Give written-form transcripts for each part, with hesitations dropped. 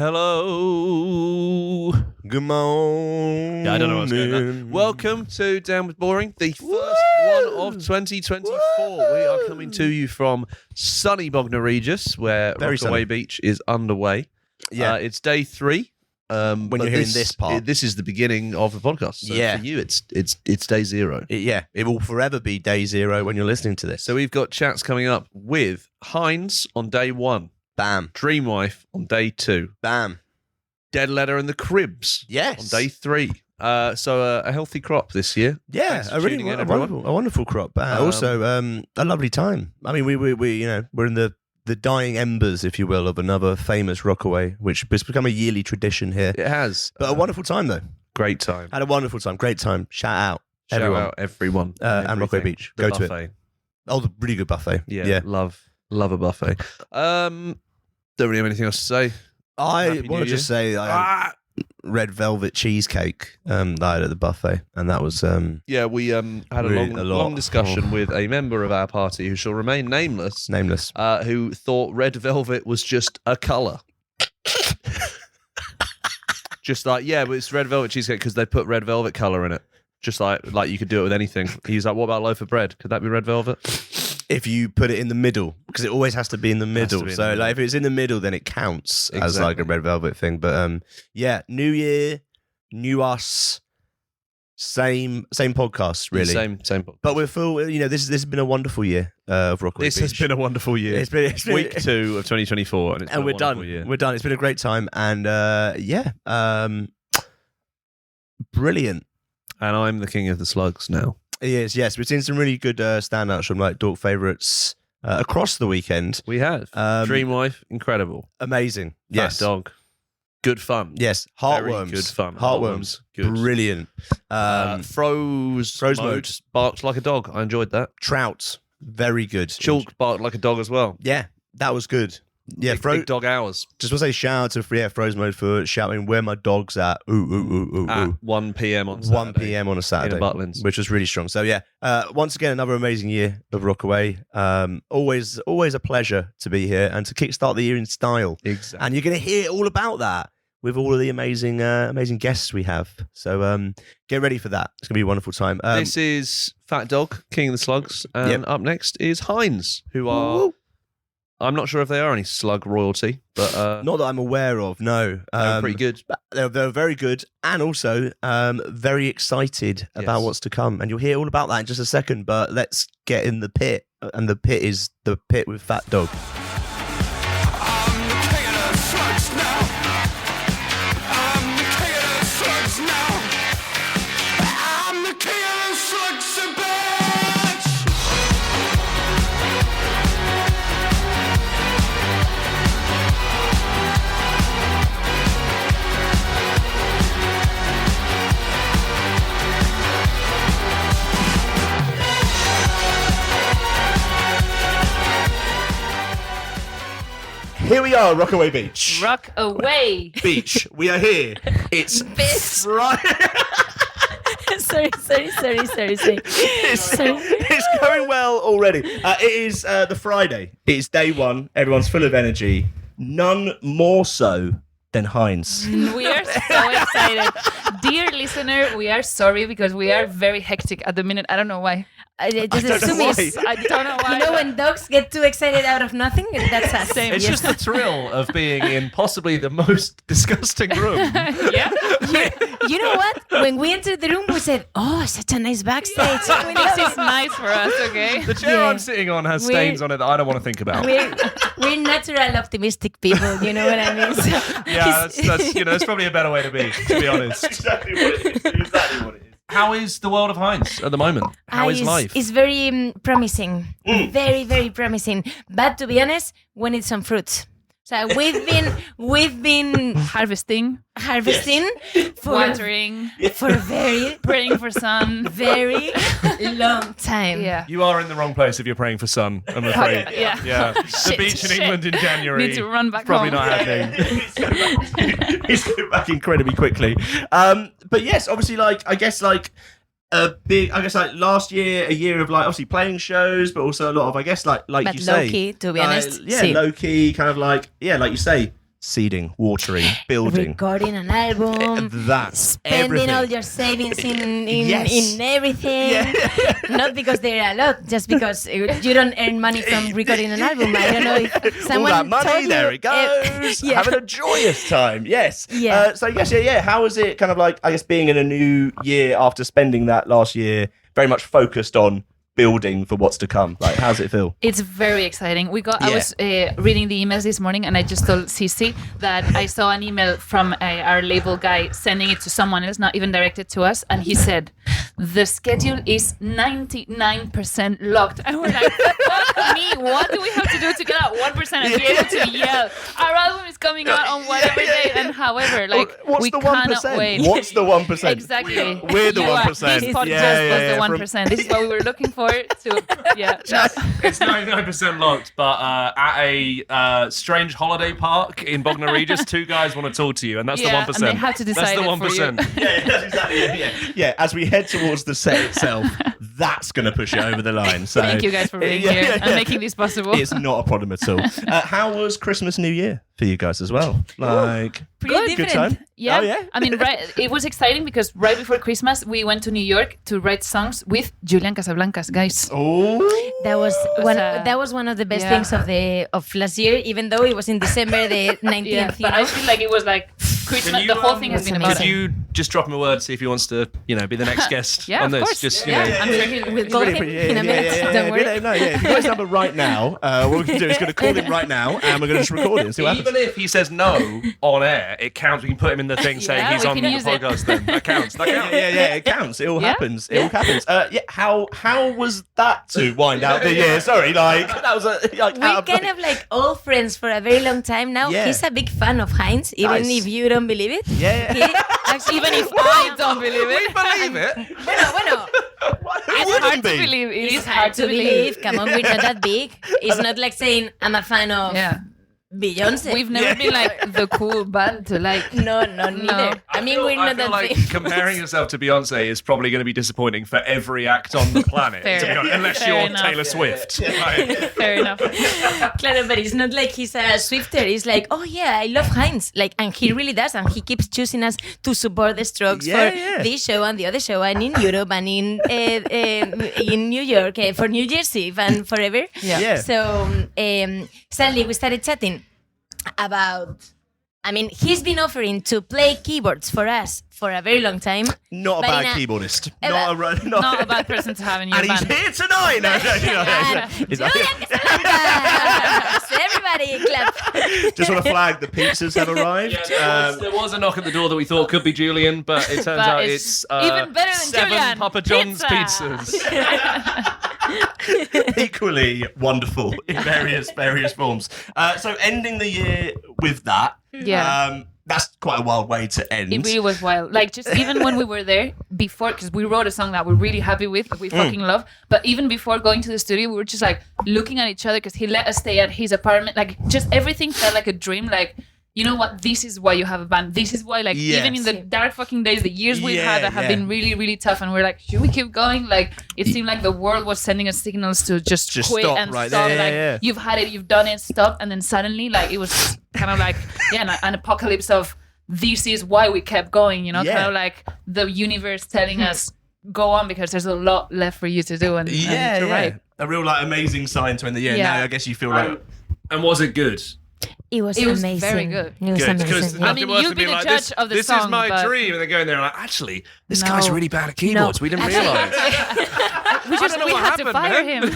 Hello. Good morning. Yeah, I don't know what's going on. Welcome to Down with Boring, the first one of 2024. We are coming to you from sunny Bognor Regis, where Rockaway Beach is underway. Yeah, it's day 3. When you're hearing this part, this is the beginning of the podcast. So yeah, for you, it's day 0. It will forever be day 0 when you're listening to this. So we've got chats coming up with Hinds on day 1. Bam. Dreamwife on day 2. Bam. DEADLETTER and the Cribs. Yes. On day 3. So a healthy crop this year. Yeah, a wonderful crop. Also, a lovely time. I mean, we're in the dying embers, if you will, of another famous Rockaway, which has become a yearly tradition here. It has. But a wonderful time, though. Great time. Had a wonderful time. Great time. Shout out everyone. And Rockaway Beach. Go to it. Oh, the really good buffet. Yeah. Love a buffet. Don't really have anything else to say. I want to just say I red velvet cheesecake that I had at the buffet, and that was we had a long discussion with a member of our party who shall remain nameless, who thought red velvet was just a colour. Just like, but it's red velvet cheesecake because they put red velvet colour in it. Just like you could do it with anything. He's like, what about a loaf of bread? Could that be red velvet? If you put it in the middle, because it always has to be in the middle. So if it's in the middle, then it counts as like a red velvet thing. But new year, new us, same podcast, really. Same podcast. But we're full. This has been a wonderful year of Rockaway Beach. This has been a wonderful year. It's been week 2 of 2024, and we're done. Year. We're done. It's been a great time, and brilliant. And I'm the king of the slugs now. Yes. We've seen some really good standouts from like Dork favourites across the weekend. We have. Dreamwife, incredible. Amazing. Yes. Fat Dog, good fun. Yes. Heartworms. Very good fun. Heartworms. Good. Brilliant. Froze mode. Barked like a dog. I enjoyed that. Trout. Very good. Chalk barked like a dog as well. Yeah, that was good. Yeah, big dog hours. Just want to say shout out to Froze Mode for shouting where my dog's at. At 1 p.m. on Saturday. 1 p.m. on a Saturday. In Butlins. Which was really strong. So once again, another amazing year of Rockaway. Always a pleasure to be here and to kickstart the year in style. Exactly. And you're going to hear all about that with all of the amazing guests we have. So get ready for that. It's going to be a wonderful time. This is Fat Dog, King of the Slugs. And up next is Hinds, who are... Woo-woo. I'm not sure if they are any slug royalty, but... not that I'm aware of, no. They're pretty good. They're very good and also very excited about what's to come. And you'll hear all about that in just a second, but let's get in the pit. And the pit is the pit with Fat Dog. Here we are, Rockaway Beach. Rockaway Beach. We are here. It's Friday. sorry. It's going well already. It is the Friday. It's day 1. Everyone's full of energy. None more so than Hinds. We are so excited. Dear listener, we are sorry because we are very hectic at the minute. I don't know why. I don't know why. When dogs get too excited out of nothing, that's us. It's just the thrill of being in possibly the most disgusting room. Yeah. You know what? When we entered the room, we said, "Oh, such a nice backstage." This is nice for us, okay? The chair I'm sitting on has stains on it that I don't want to think about. We're natural, optimistic people. You know what I mean? So that's probably a better way to be honest. Exactly what it is. How is the world of Hinds at the moment? How is life? It's very promising. Very, very promising. But to be honest, we need some fruits. So we've been harvesting for watering for a very praying for sun very long time. Yeah. You are in the wrong place if you're praying for sun, I'm afraid. Yeah. The beach in England in January. Need to run back probably home. not happening. He's going back incredibly quickly. But yes, obviously, last year, a year of obviously playing shows, but also a lot of, but you say, low key, to be honest. Low key, kind of like you say, seeding, watering, building, recording an album, that's spending everything. all your savings in Yes. everything. Yeah. Not because they're a lot, just because you don't earn money from recording an album. I don't know if someone all that money, told you, there it goes. yeah. Having a joyous time. Yes. Yeah. So yes, yeah. How was it kind of like, I guess, being in a new year after spending that last year very much focused on building for what's to come? Like, how's it feel? It's very exciting. I Yeah. was reading the emails this morning, and I just told Cici that I saw an email from our label guy sending it to someone else, not even directed to us, and he said, the schedule is 99% locked. And we're like, fuck me, what do we have to do to get out 1% and be able to yell, our album is coming out on whatever day, and however, like, What's we the cannot 1%? wait. What's the 1%? Exactly. We're the You are- 1%. This podcast Yeah, was from- the 1%. This is what we were looking for. It's 99% locked, but at a strange holiday park in Bognor Regis, two guys want to talk to you, and that's the 1%. and they have to decide That's the it for you. 1%. Yeah, that's exactly. Yeah. As we head towards the set itself, that's going to push it over the line. So Thank you guys for being Yeah, here yeah, and yeah. making this possible. It's not a problem at all. How was Christmas, New Year for you guys as well? Like, Pretty Good. different. good time? Yeah. Oh, yeah? I mean, it was exciting because right before Christmas, we went to New York to write songs with Julian Casablancas, guys. Oh, That was one of the best Yeah. things of last year, even though it was in December the 19th. Yeah, you but I know? feel like it was like Christmas. The whole thing has been about Could it. you just drop him a word, see if he wants to, be the next guest Yeah, on of this? course. Just, Yeah. you know. I'm sure he'll We'll call him in a minute. Don't worry. If you got his number right now, what we can do is going to call him right now, and we're going to just record it and see what happens. Even if he says no on air, it counts. We can put him in the thing saying Yeah, he's we on can the use it. podcast. Then that counts. That counts. Yeah, it counts. It all Yeah. happens. It all happens. How was that to wind out the year? Sorry, like that was We're kind of like old friends for a very long time now. Yeah. He's a big fan of Hinds, even Nice. if you don't believe it. Yeah. He actually, Even if I don't believe We it. believe it. bueno. It's hard to believe. It is hard to believe. Come on, we're not that big. It's not like saying I'm a fan of Yeah. Beyonce. We've never been like the cool band to like. no, neither. I mean, we're I not feel that like big. comparing yourself to Beyonce is probably going to be disappointing for every act on the planet, Fair. to be honest, unless Fair you're enough. Taylor Swift. Like, Fair enough. Claro, but it's not like he's a Swifter. It's like, oh yeah, I love Hinds. Like, and he really does, and he keeps choosing us to support the Strokes Yeah, for yeah. this show and the other show, and in Europe and in New York for New Year's Eve and forever. Yeah. So suddenly we started chatting about. I mean, he's been offering to play keyboards for us for a very long time. Not a But bad in a- keyboardist. Not Not a bad person to have in your And he's band. here tonight. No. He's like- Julian Casablancas! So everybody clap. Just want to flag the pizzas have arrived. there was a knock at the door that we thought could be Julian, but it turns But out it's it's even better than 7 Julian. Papa John's Pizza. pizzas. Equally wonderful in various forms. So ending the year with that. Yeah. That's quite a wild way to end. It really was wild. Like, just even when we were there before, because we wrote a song that we're really happy with, that we fucking love. But even before going to the studio, we were just like looking at each other because he let us stay at his apartment. Like, just everything felt like a dream. Like, you know what? This is why you have a band. This is why, like, even in the dark fucking days, the years we've had that have been really, really tough. And we're like, should we keep going? Like, it seemed like the world was sending us signals to just quit stop and right stop. there. Like, Yeah. you've had it, you've done it, stop. And then suddenly, like, it was kind of like, an apocalypse of this is why we kept going, you know, Yeah. kind of like the universe telling us go on because there's a lot left for you to do and to write. A real like amazing sign to end the year. Yeah. Now I guess you feel like And was it good? It was It was amazing. very good. It was Good, because amazing. I mean, you'd be the judge of the this song, is my but- dream, and they're going there and like, actually, this No. guy's really bad at keyboards. We didn't realise. We don't know we what had to happened, fire man. him.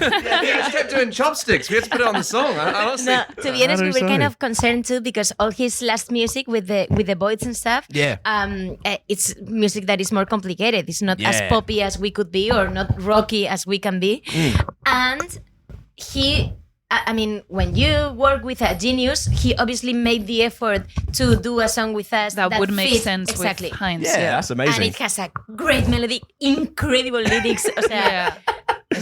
He just kept doing chopsticks. We had to put it on the song. I honestly, No, to be honest, we were sorry. kind of concerned too because all his last music with the voids and stuff, Yeah. it's music that is more complicated. It's not as Yeah. poppy as we could be or not rocky as we can be. And I mean, when you work with a genius, he obviously made the effort to do a song with us That would make fit sense exactly. with Hinds. yeah, that's amazing. And it has a great melody, incredible lyrics. O sea, Yeah.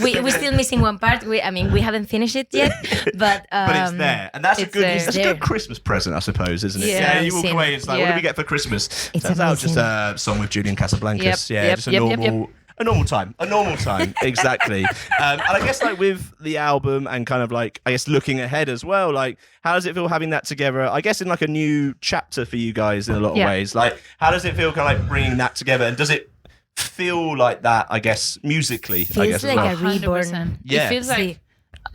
we're still missing one part. We haven't finished it yet, but but it's there, and that's a it's good. there. That's a good Christmas present, I suppose, isn't it? Yeah. you walk Amazing. away. It's like, what Yeah. do we get for Christmas? It's Turns out just amazing. a song with Julian Casablancas. Yep, yeah, yep, just a yep, normal. yep, yep. A normal time, exactly. And I guess like with the album and kind of like, I guess looking ahead as well, like how does it feel having that together? I guess in like a new chapter for you guys in a lot of ways. Like how does it feel kind of like bringing that together, and does it feel like that, I guess, musically? Feels I guess like as well. a reborn. 100%. Yeah. It feels like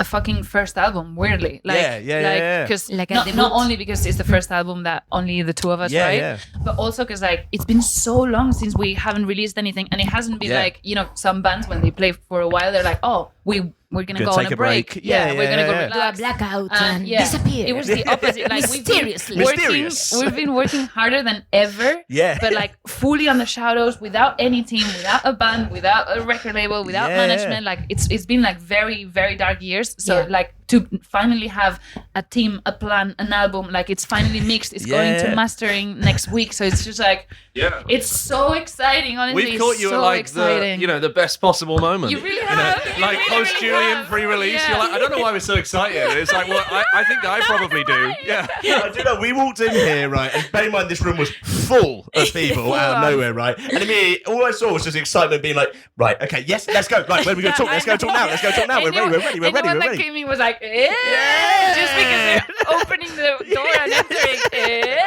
a fucking first album, weirdly. Like, because Like a not debut. only because it's the first album that only the two of us write, yeah. but also because like it's been so long since we haven't released anything, and it hasn't been like, you know, some bands when they play for a while, they're like, oh, we're gonna go on take a a break. break. Yeah, Yeah, we're gonna go yeah. Do a relax. blackout and yeah, disappear. It was the opposite. Like Mysteriously. we've been working harder than ever. Yeah. But like fully on the shadows, without any team, without a band, without a record label, without Yeah. management. Like it's been like very, very dark years. So Yeah. like to finally have a team, a plan, an album, like it's finally mixed. It's going to Yeah. mastering next week. So it's just like it's so exciting, honestly. We've caught you so at like exciting. the best possible moment. You really have. You Like really, post really Julian have. pre-release. Yeah. You're like, I don't know why we're so excited. It's like, well, I think I probably do. Yeah. I do know. We walked in here, right, and bear in mind this room was full of people out of nowhere, right? And immediately, all I saw was just excitement, being like, right, okay, yes, let's go. Right, where are we going to talk? Let's go talk now. Let's go talk now. We're ready. Anyone that came in was like, just because they're opening the door and entering.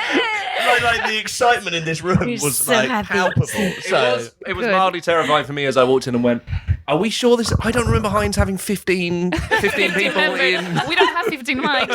Like the excitement in this room We're was so like happy. palpable. It was Good. mildly terrifying for me as I walked in and went, are we sure this? I don't remember Hinds having 15 people in. We don't have 15 mics.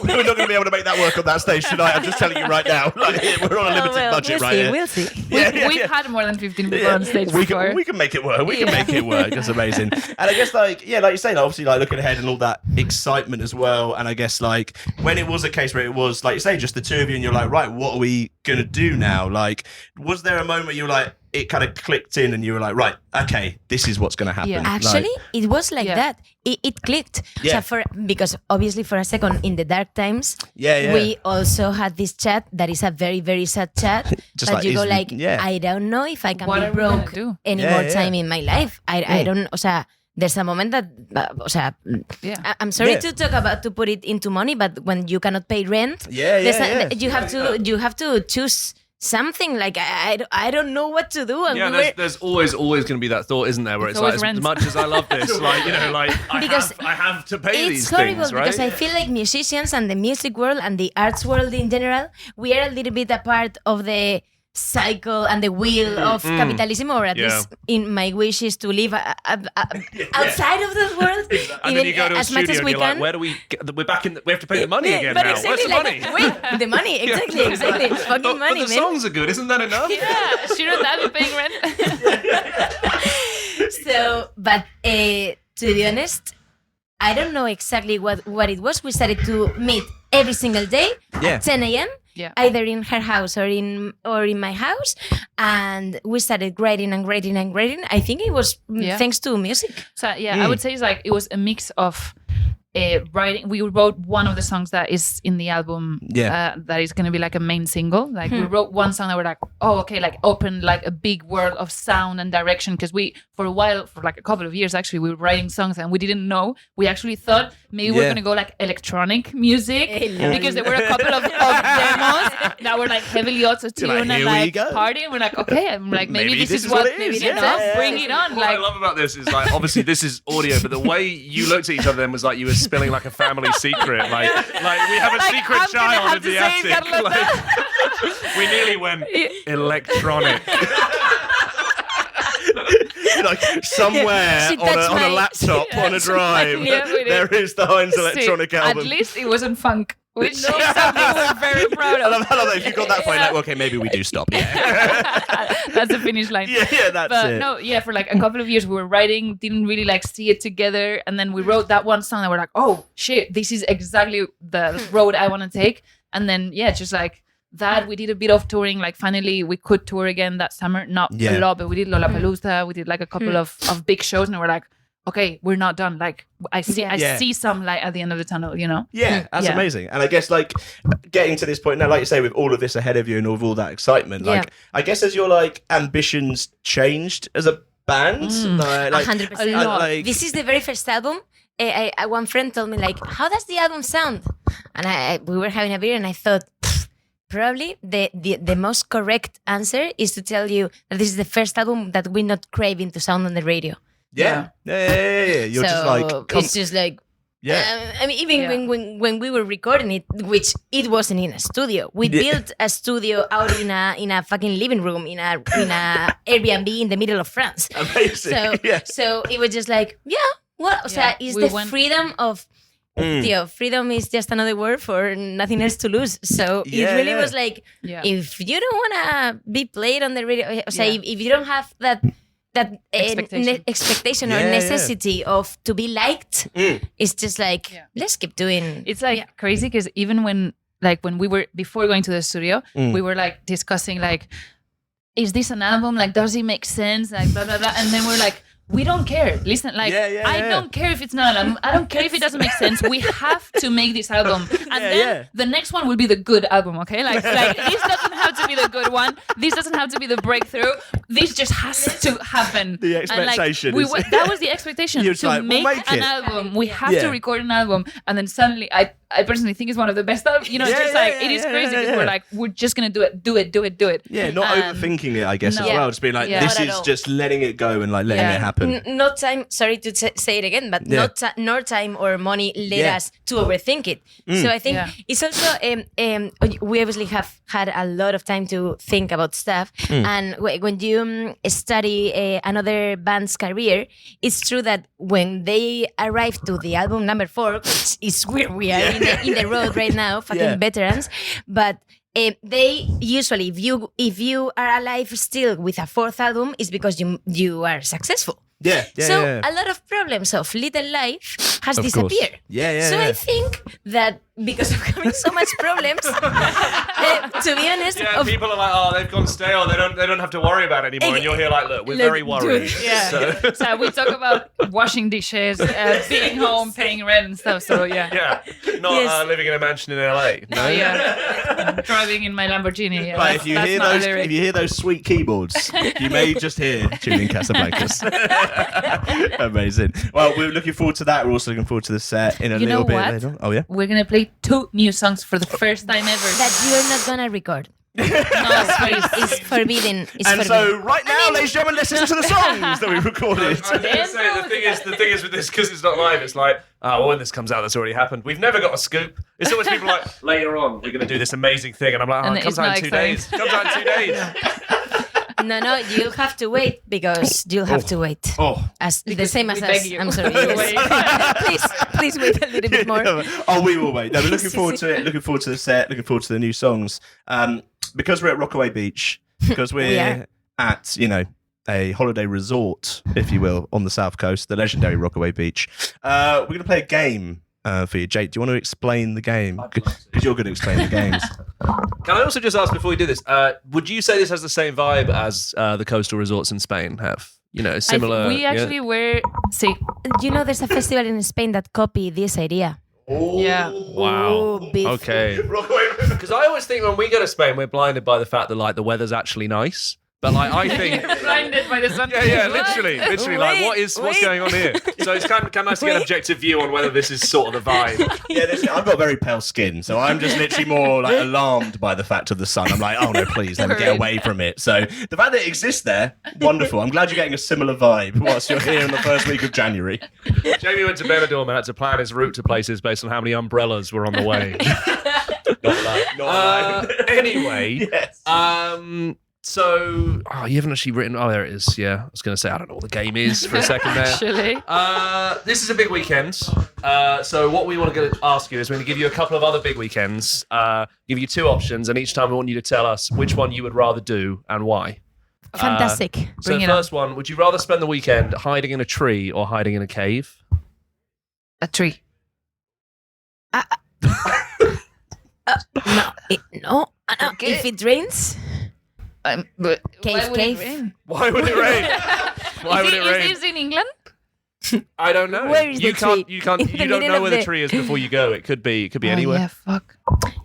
We're not going to be able to make that work on that stage tonight. I'm just telling you right now. Like, we're on a limited budget we'll right see, here. We'll see. We've had more than 15 people on stage we before. can make it work. We can make it work. That's amazing. And I guess like you say, like, obviously like looking ahead and all that excitement as well. And I guess like when it was a case where it was like you say, just the two of you, and you're like, right, what are we gonna do now? Like, was there a moment you were like, it kind of clicked in, and you were like, right, okay, this is what's gonna happen? Yeah. Actually, Like, it was like Yeah. that. It clicked. Yeah. So because obviously for a second in the dark times, yeah. we also had this chat that is a very, very sad chat. Just that like, you go is- like, yeah. I don't know if I can What be are we gonna broke do? any Yeah, more yeah. time in my life. I don't, o sea, there's a moment that, o sea, Yeah. I'm sorry Yeah. to talk about to put it into money, but when you cannot pay rent, Yeah, there's yeah. you have to choose something. Like I don't know what to do. And Yeah, we were, there's always going to be that thought, isn't there? Where It's it's like, always as rent. much as I love this, like, like Because I have to pay it's these horrible things, right? because I feel like musicians and the music world and the arts world in general, we are a little bit a part of the cycle and the wheel of capitalism, or at Yeah. least in my wish is to live outside of that world, and then you go to a as much studio as and we you're can. like, where do we get, we're back in, we have to pay the money again but now. exactly, Where's the like, money? wait, the money, exactly. Fucking But money, the man. songs are good, isn't that enough? Yeah, shouldn't that be paying rent? So, but to be honest, I don't know exactly what it was. We started to meet every single day Yeah. at 10 a.m. Yeah. Either in her house or in my house, and we started writing and writing and writing. I think it was Yeah. thanks to music. So yeah, I would say it's like it was a mix of writing. We wrote one of the songs that is in the album. Yeah. That is going to be like a main single. Like we wrote one song that we're like, oh okay, like open like a big world of sound and direction, because we for a while, for like a couple of years actually, we were writing songs and we didn't know. We actually thought maybe we're Yeah. going to go like electronic music, because there were a couple of demos that were like heavily auto-tuned You're like, and here we like go. party. And we're like, okay, I'm like maybe this is what it is. maybe Yeah. bring it on. What I Like love about this is like, obviously this is audio, but the way you looked at each other then was like you were spilling like a family secret. Like we have a Like, secret I'm gonna child have in to the say it, attic. Carlota. Like, we nearly went electronic. Like somewhere She on touched a my- laptop on a drive, Yeah, we did. there is the Hinds See, electronic album. At least it wasn't funk, which is something we're very proud I of. love that if you got that far, you're like, okay, maybe we do stop. Yeah, That's the finish line. that's But it. no, yeah, for like a couple of years we were writing, didn't really like see it together, and then we wrote that one song that we're like, oh shit, this is exactly the road I want to take. And then yeah, just like that, we did a bit of touring. Like finally we could tour again that summer, not Yeah. a lot, but we did Lollapalooza, we did like a couple of big shows, and we're like, okay, we're not done. Like I Yeah. see some light at the end of the tunnel, you know? Yeah, that's Yeah. amazing. And I guess like getting to this point now, like you say, with all of this ahead of you and with all that excitement, like I guess as your like ambitions changed as a band, like 100%. A lot. like This is the very first album. One friend told me like, "How does the album sound?" And we were having a beer, and I thought, probably the most correct answer is to tell you that this is the first album that we're not craving to sound on the radio. Yeah. You're just like... it's just like... Yeah. I mean, even when we were recording it, which it wasn't in a studio, we built a studio out in a fucking living room in a Airbnb in the middle of France. Amazing. So it was just like, it's the freedom of. Freedom is just another word for nothing else to lose. So it really was like, if you don't want to be played on the radio, if you don't have that expectation or necessity of to be liked, it's just like let's keep doing. It's like crazy because even when we were before going to the studio, we were like discussing like, is this an album? Like, does it make sense? Like blah blah blah, and then we're like, we don't care. Listen, like I don't care if it's not an album. I don't care if it doesn't make sense. We have to make this album, and then the next one will be the good album. Okay, like this doesn't have to be the good one. This doesn't have to be the breakthrough. This just has to happen. The expectation. And that was the expectation to make an album. We have to record an album, and then suddenly, I personally think it's one of the best albums. You know, it is crazy because we're just gonna do it. Yeah, not overthinking it, I guess as well. Just being like, this is just letting it go and like letting it happen. No time. Sorry to say it again, but no time or money led us to overthink it. So I think it's also we obviously have had a lot of time to think about stuff, and when you study another band's career, it's true that when they arrive to the album number 4, which is where we are in the road right now, fucking veterans, but. They usually, if you are alive still with a 4th album, is because you are successful. So a lot of problems of Little Life has disappeared. So I think that because of having so much problems, to be honest, people are like, oh, they've gone stale. They don't have to worry about it anymore. And you're here like, look, we're very worried. So we talk about washing dishes, being home, paying rent and stuff. So not living in a mansion in LA. No, driving in my Lamborghini. Yeah, but if you hear those sweet keyboards, you may just hear Tuning Casablancas. Amazing. Well, we're looking forward to that. We're also looking forward to the set in a little bit later. Oh yeah, we're gonna play 2 new songs for the first time ever that you're not gonna record. No, it's forbidden. So right now, ladies and gentlemen, let's listen to the songs that we recorded. I was going to say, the thing is with this, because it's not live, it's like, when this comes out, that's already happened. We've never got a scoop. It's always people like, later on, we're going to do this amazing thing. And I'm like, it comes out in 2 days. It comes out in 2 days. No, you'll have to wait because you'll have to wait. As the same as us. I'm sorry. Please wait a little bit more. We will wait. No, we're looking forward to it. Looking forward to the set. Looking forward to the new songs. Because we're at Rockaway Beach. Because we're at a holiday resort, if you will, on the south coast, the legendary Rockaway Beach. We're going to play a game. For you, Jake, do you want to explain the game? Because you're going to explain the games. Can I also just ask before we do this, would you say this has the same vibe as the coastal resorts in Spain have? Similar. We actually were. See, there's a festival in Spain that copied this idea. Oh, yeah. Wow. Okay. Because I always think when we go to Spain, we're blinded by the fact that the weather's actually nice. But I think blinded by the sun. Yeah, literally. What's going on here? So it's kind of nice to get an objective view on whether this is sort of the vibe. I've got very pale skin, so I'm just literally more alarmed by the fact of the sun. I'm like, oh no, please let me get away from it. So the fact that it exists there, wonderful. I'm glad you're getting a similar vibe whilst you're here in the first week of January. Jamie went to Benidorm and had to plan his route to places based on how many umbrellas were on the way. Not anyway. Yes. So, you haven't actually written... Oh, there it is. Yeah, I was going to say, I don't know what the game is for a second there. Actually. This is a big weekend. So what we want to ask you is we're going to give you a couple of other big weekends, give you 2 options, and each time we want you to tell us which one you would rather do and why. Fantastic. So the first one, would you rather spend the weekend hiding in a tree or hiding in a cave? A tree. No. If it rains... Cave. Why would it rain? Why would it rain? Is this in England? I don't know. Where is the tree? You don't know where the tree is before you go. It could be anywhere. Yeah, fuck.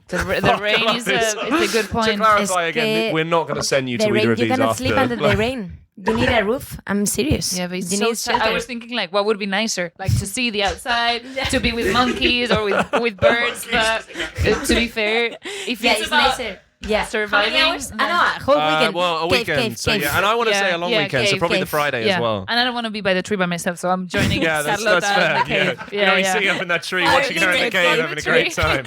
The rain is a good point. To clarify again, we're not going to send you to either of these after. You cannot sleep under the rain. You need a roof. I'm serious. Yeah, but I was thinking what would be nicer? To see the outside, to be with monkeys or with birds. But to be fair, if it's nicer. Yeah. Surviving. How many hours? I know, a whole weekend. Well, a Cave, weekend. cave, So cave. yeah, and I want to say a long weekend, so cave, probably the cave. Friday as well. And I don't want to be by the tree by myself, so I'm joining Yeah, that's Carlota fair. in the cave. You know, he's sitting up in that tree, watching her in the cave, having a great time.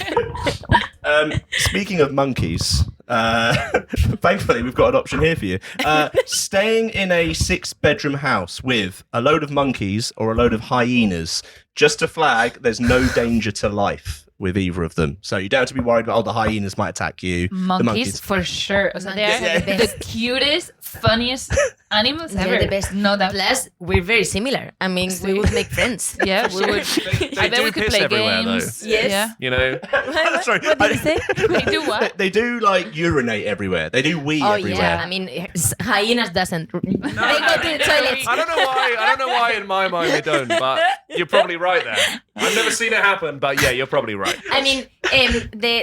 Speaking of monkeys, thankfully we've got an option here for you. Staying in a 6-bedroom house with a load of monkeys or a load of hyenas. Just to flag, there's no danger to life with either of them. So you don't have to be worried about, the hyenas might attack you. The Monkeys for sure. So they are the cutest, funniest animals They're ever. the best. No doubt. Plus, we're very similar. I mean, we would make friends. Yeah, we would. They I bet do we could piss play everywhere, games. though. Yes. Yeah. You know, Sorry, What did you say? They do what? They do like urinate everywhere. They do wee Oh everywhere. yeah, I mean, hyenas doesn't. They go to the toilet. I don't know why in my mind they don't, but you're probably right there. I've never seen it happen, but yeah, you're probably right. I mean,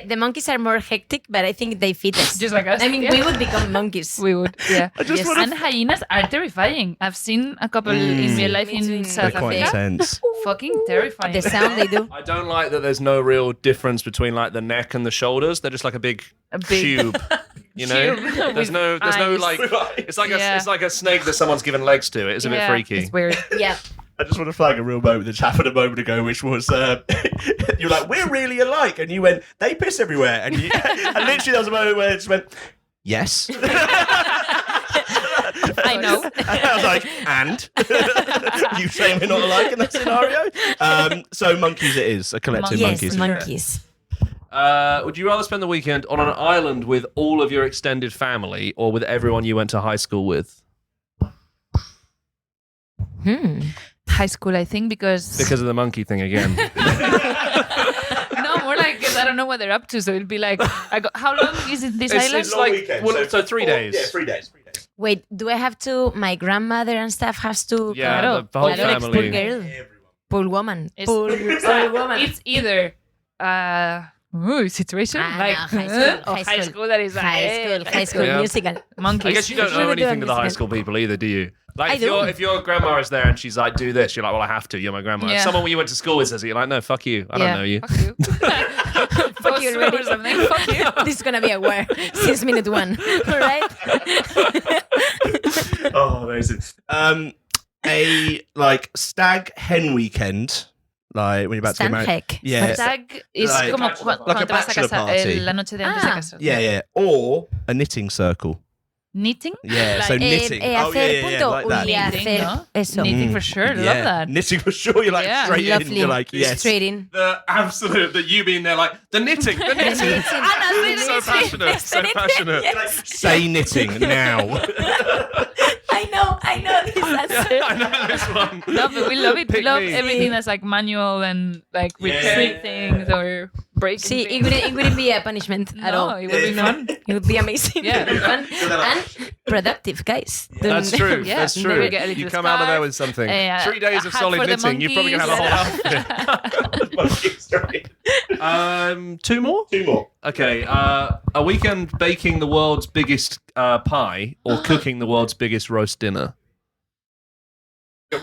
the monkeys are more hectic, but I think they fit us. Just like us. I mean, Yeah. we would become monkeys. We would, yeah. Yes. And hyenas are terrifying. I've seen a couple in real life Me too. in They're South quite Africa. intense. Fucking terrifying. The sound they do. I don't like that there's no real difference between like the neck and the shoulders. They're just like a big cube. You know? Cube There's no eyes. like it's like Yeah. it's like a snake that someone's given legs to. It's a bit Yeah, freaky. It's weird. Yeah. I just want to flag a real moment that happened a moment ago, which was you're like, we're really alike, and you went, they piss everywhere, and you, and literally there was a moment where it just went, yes. I know. And I was like, and you saying we're not alike in that scenario? So monkeys, it is a collective Yes, monkeys. monkeys. Would you rather spend the weekend on an island with all of your extended family or with everyone you went to high school with? High school, I think, because Because of the monkey thing again. no, more like 'cause I don't know what they're up to. So it'd be like, how long is it this island? it's like so 3 days. Yeah, 3 days. Wait, do I have to? My grandmother and stuff has to. Yeah, Claro, the whole claro. family. Poor girl. Poor woman. It's- Poor woman. It's either situation Ah, like no, high school, or high school that is like, High school Yeah. musical. monkeys. I guess you don't owe anything to the high school people either, do you? Like I if your grandma is there and she's like, do this, you're like, well, I have to. You're my grandma. If Yeah. someone you went to school with says it, you're like, no, fuck you. I don't know you. Fuck you. Fuck you already. Or something. Fuck you. This is gonna be a war since minute 1. All right. Oh, amazing. A like stag hen weekend, like when you're about to get married. Stanheck. Yeah. Stag is Like- como like cuando a te vas a bachelor casar, party. la noche de antes de Ah. casar. Yeah, yeah. Or a knitting circle. Knitting? Yeah, so Like, knitting. Oh, hacer yeah, punto like that. y Knitting, hacer no? eso. Knitting for sure. Love that. Knitting for sure. You're like Yeah. straight in. Lovely. You're like, yes. Straight in. The absolute, that you being there like, the knitting. So passionate, so passionate. Say knitting now. I know this answer. I know this one. No, but we love it. We Pick love me. everything that's like manual and like Yeah. retreat things or breaking See, things. it wouldn't be a punishment at No, all. it would be fun. It would be amazing. Yeah. Fun and productive, guys. That's true. Yeah, That's never true. get a little You come out of there scarf, with something. 3 3 days of hat solid for the knitting. You're probably gonna have a whole outfit. 2 more? 2 more. Okay. A weekend baking the world's biggest pie or cooking the world's biggest roast dinner.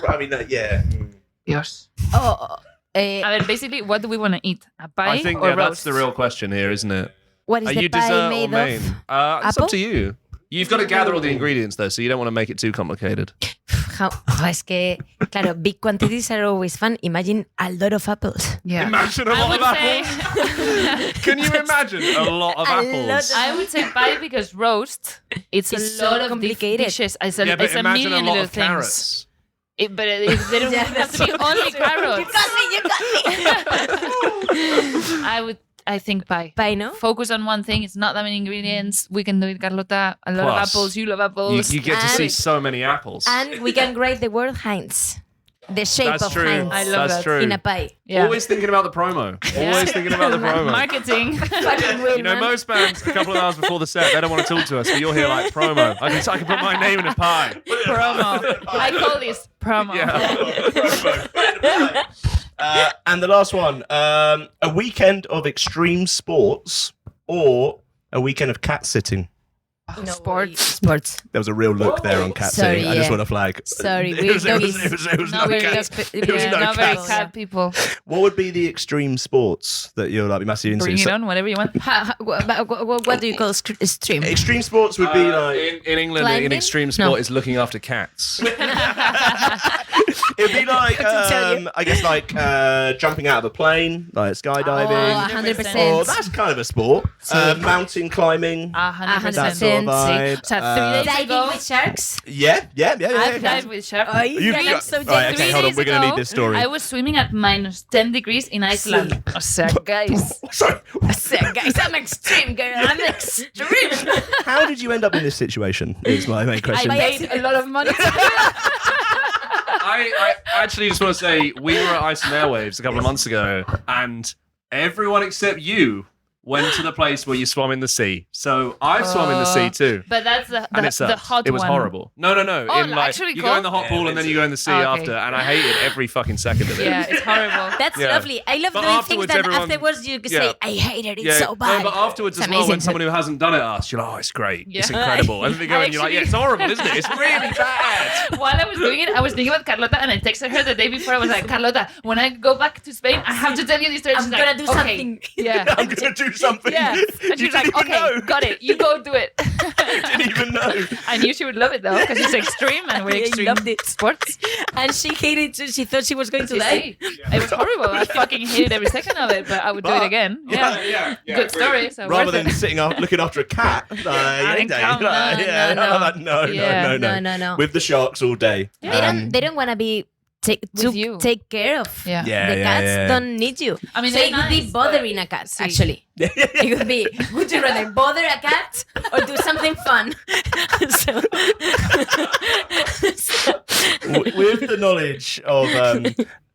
I mean, yeah. Yes. Oh, I mean, basically, what do we want to eat? A pie I think or that's roast? the real question here, isn't it? what is Are the you pie dessert or made main? of? It's up Apple? to you. You've got to gather all the ingredients though, so you don't want to make it too complicated. Es que, claro, big quantities are always fun. Imagine a lot of apples. Yeah. Imagine a I lot would of say, apples. Can you imagine a lot of A apples? lot of- I would say pie because roast. It's It's a so lot of complicated. dishes. It's a, Yeah, but it's a imagine a million lot little of things. carrots. But they don't Yeah, have to that's be only carrots. You got me. I think pie. Pie, no? Focus on one thing. It's not that many ingredients. We can do it, Carlota. A lot of Plus, apples. You love You, apples. you get to see And- so many apples. And we can grade the word Hinds. The shape That's of true. Hinds I love That's that. true. in a pie. Yeah. Always thinking about the promo. Always thinking about the promo. Marketing. Fucking weird, You know, man. most bands, a couple of hours before the set, they don't want to talk to us, but you're here like promo. I can put my name in a pie. promo. I call this promo. Yeah. And the last one, a weekend of extreme sports or a weekend of cat sitting. No Sports. Sports. There was a real look there on Cat Sorry, City. I just yeah. want to flag. Sorry, it we're was Not no very, cat. It was yeah, no not very cats. cat people. What would be the extreme sports that you're like massive into? Bring it on, whatever you want. What do you call stream? Extreme sports would be like in England, Climbing? an extreme sport is looking after cats. it'd be like tell you. I guess like jumping out of a plane, like skydiving. Oh, 100%. Oh, that's kind of a sport. Mountain climbing. 100%. That sort of vibe. So 3 days Diving ago, with sharks. Yeah. I've dived with sharks. Oh, You've I'm got- so All right, jealous. okay, hold on. We're gonna need this story. I was swimming at -10 degrees in Iceland. O sea, guys. Sorry. Guys, I'm extreme, girl. I'm extreme. How did you end up in this situation? Is my main question. I paid a lot of money to do it. I actually just want to say we were at Iceland Airwaves a couple of months ago, and everyone except you went to the place where you swam in the sea. So I've swum in the sea too. But that's the And it sucked. the hot It was one. horrible. No. Oh, in like actually you go in the hot cool? pool and then you go in the sea Oh, okay. after, and I hated every fucking second of it. Yeah, it's horrible. That's Yeah. lovely. I love But doing things afterwards, that everyone- afterwards you can Yeah. say, I hated it Yeah, so bad. but afterwards It's as well, when amazing. someone who hasn't done it asks, you're like, oh, it's great, it's Yeah. incredible, and then they go I and you're like, yeah, actually- it's horrible, isn't it? It's really bad. While I was doing it, I was thinking about Carlota, and I texted her the day before. I was like, Carlota, when I go back to Spain, I have to tell you this story. I'm She's gonna like, do okay. something. Yeah. I'm gonna do something. Yeah. And You she's like, didn't even okay, know. got it. You go do it. Didn't even know. I knew she would love it though, because it's extreme and we're I extreme loved it. sports. And she hated it. She thought she was going to You die. see? It was horrible. I fucking hated every second of it, but I would do it But- again. Yeah. Good story. So Rather worth than it. sitting up looking after a cat, didn't any day. count. No, Yeah, no. Yeah. No. With the sharks all day. They don't want to be With you. take care of. Yeah. The cats don't need you. I mean, so they're it would be nice, bothering a cat, See. actually. It would be, would you rather bother a cat or do something fun? so, With the knowledge of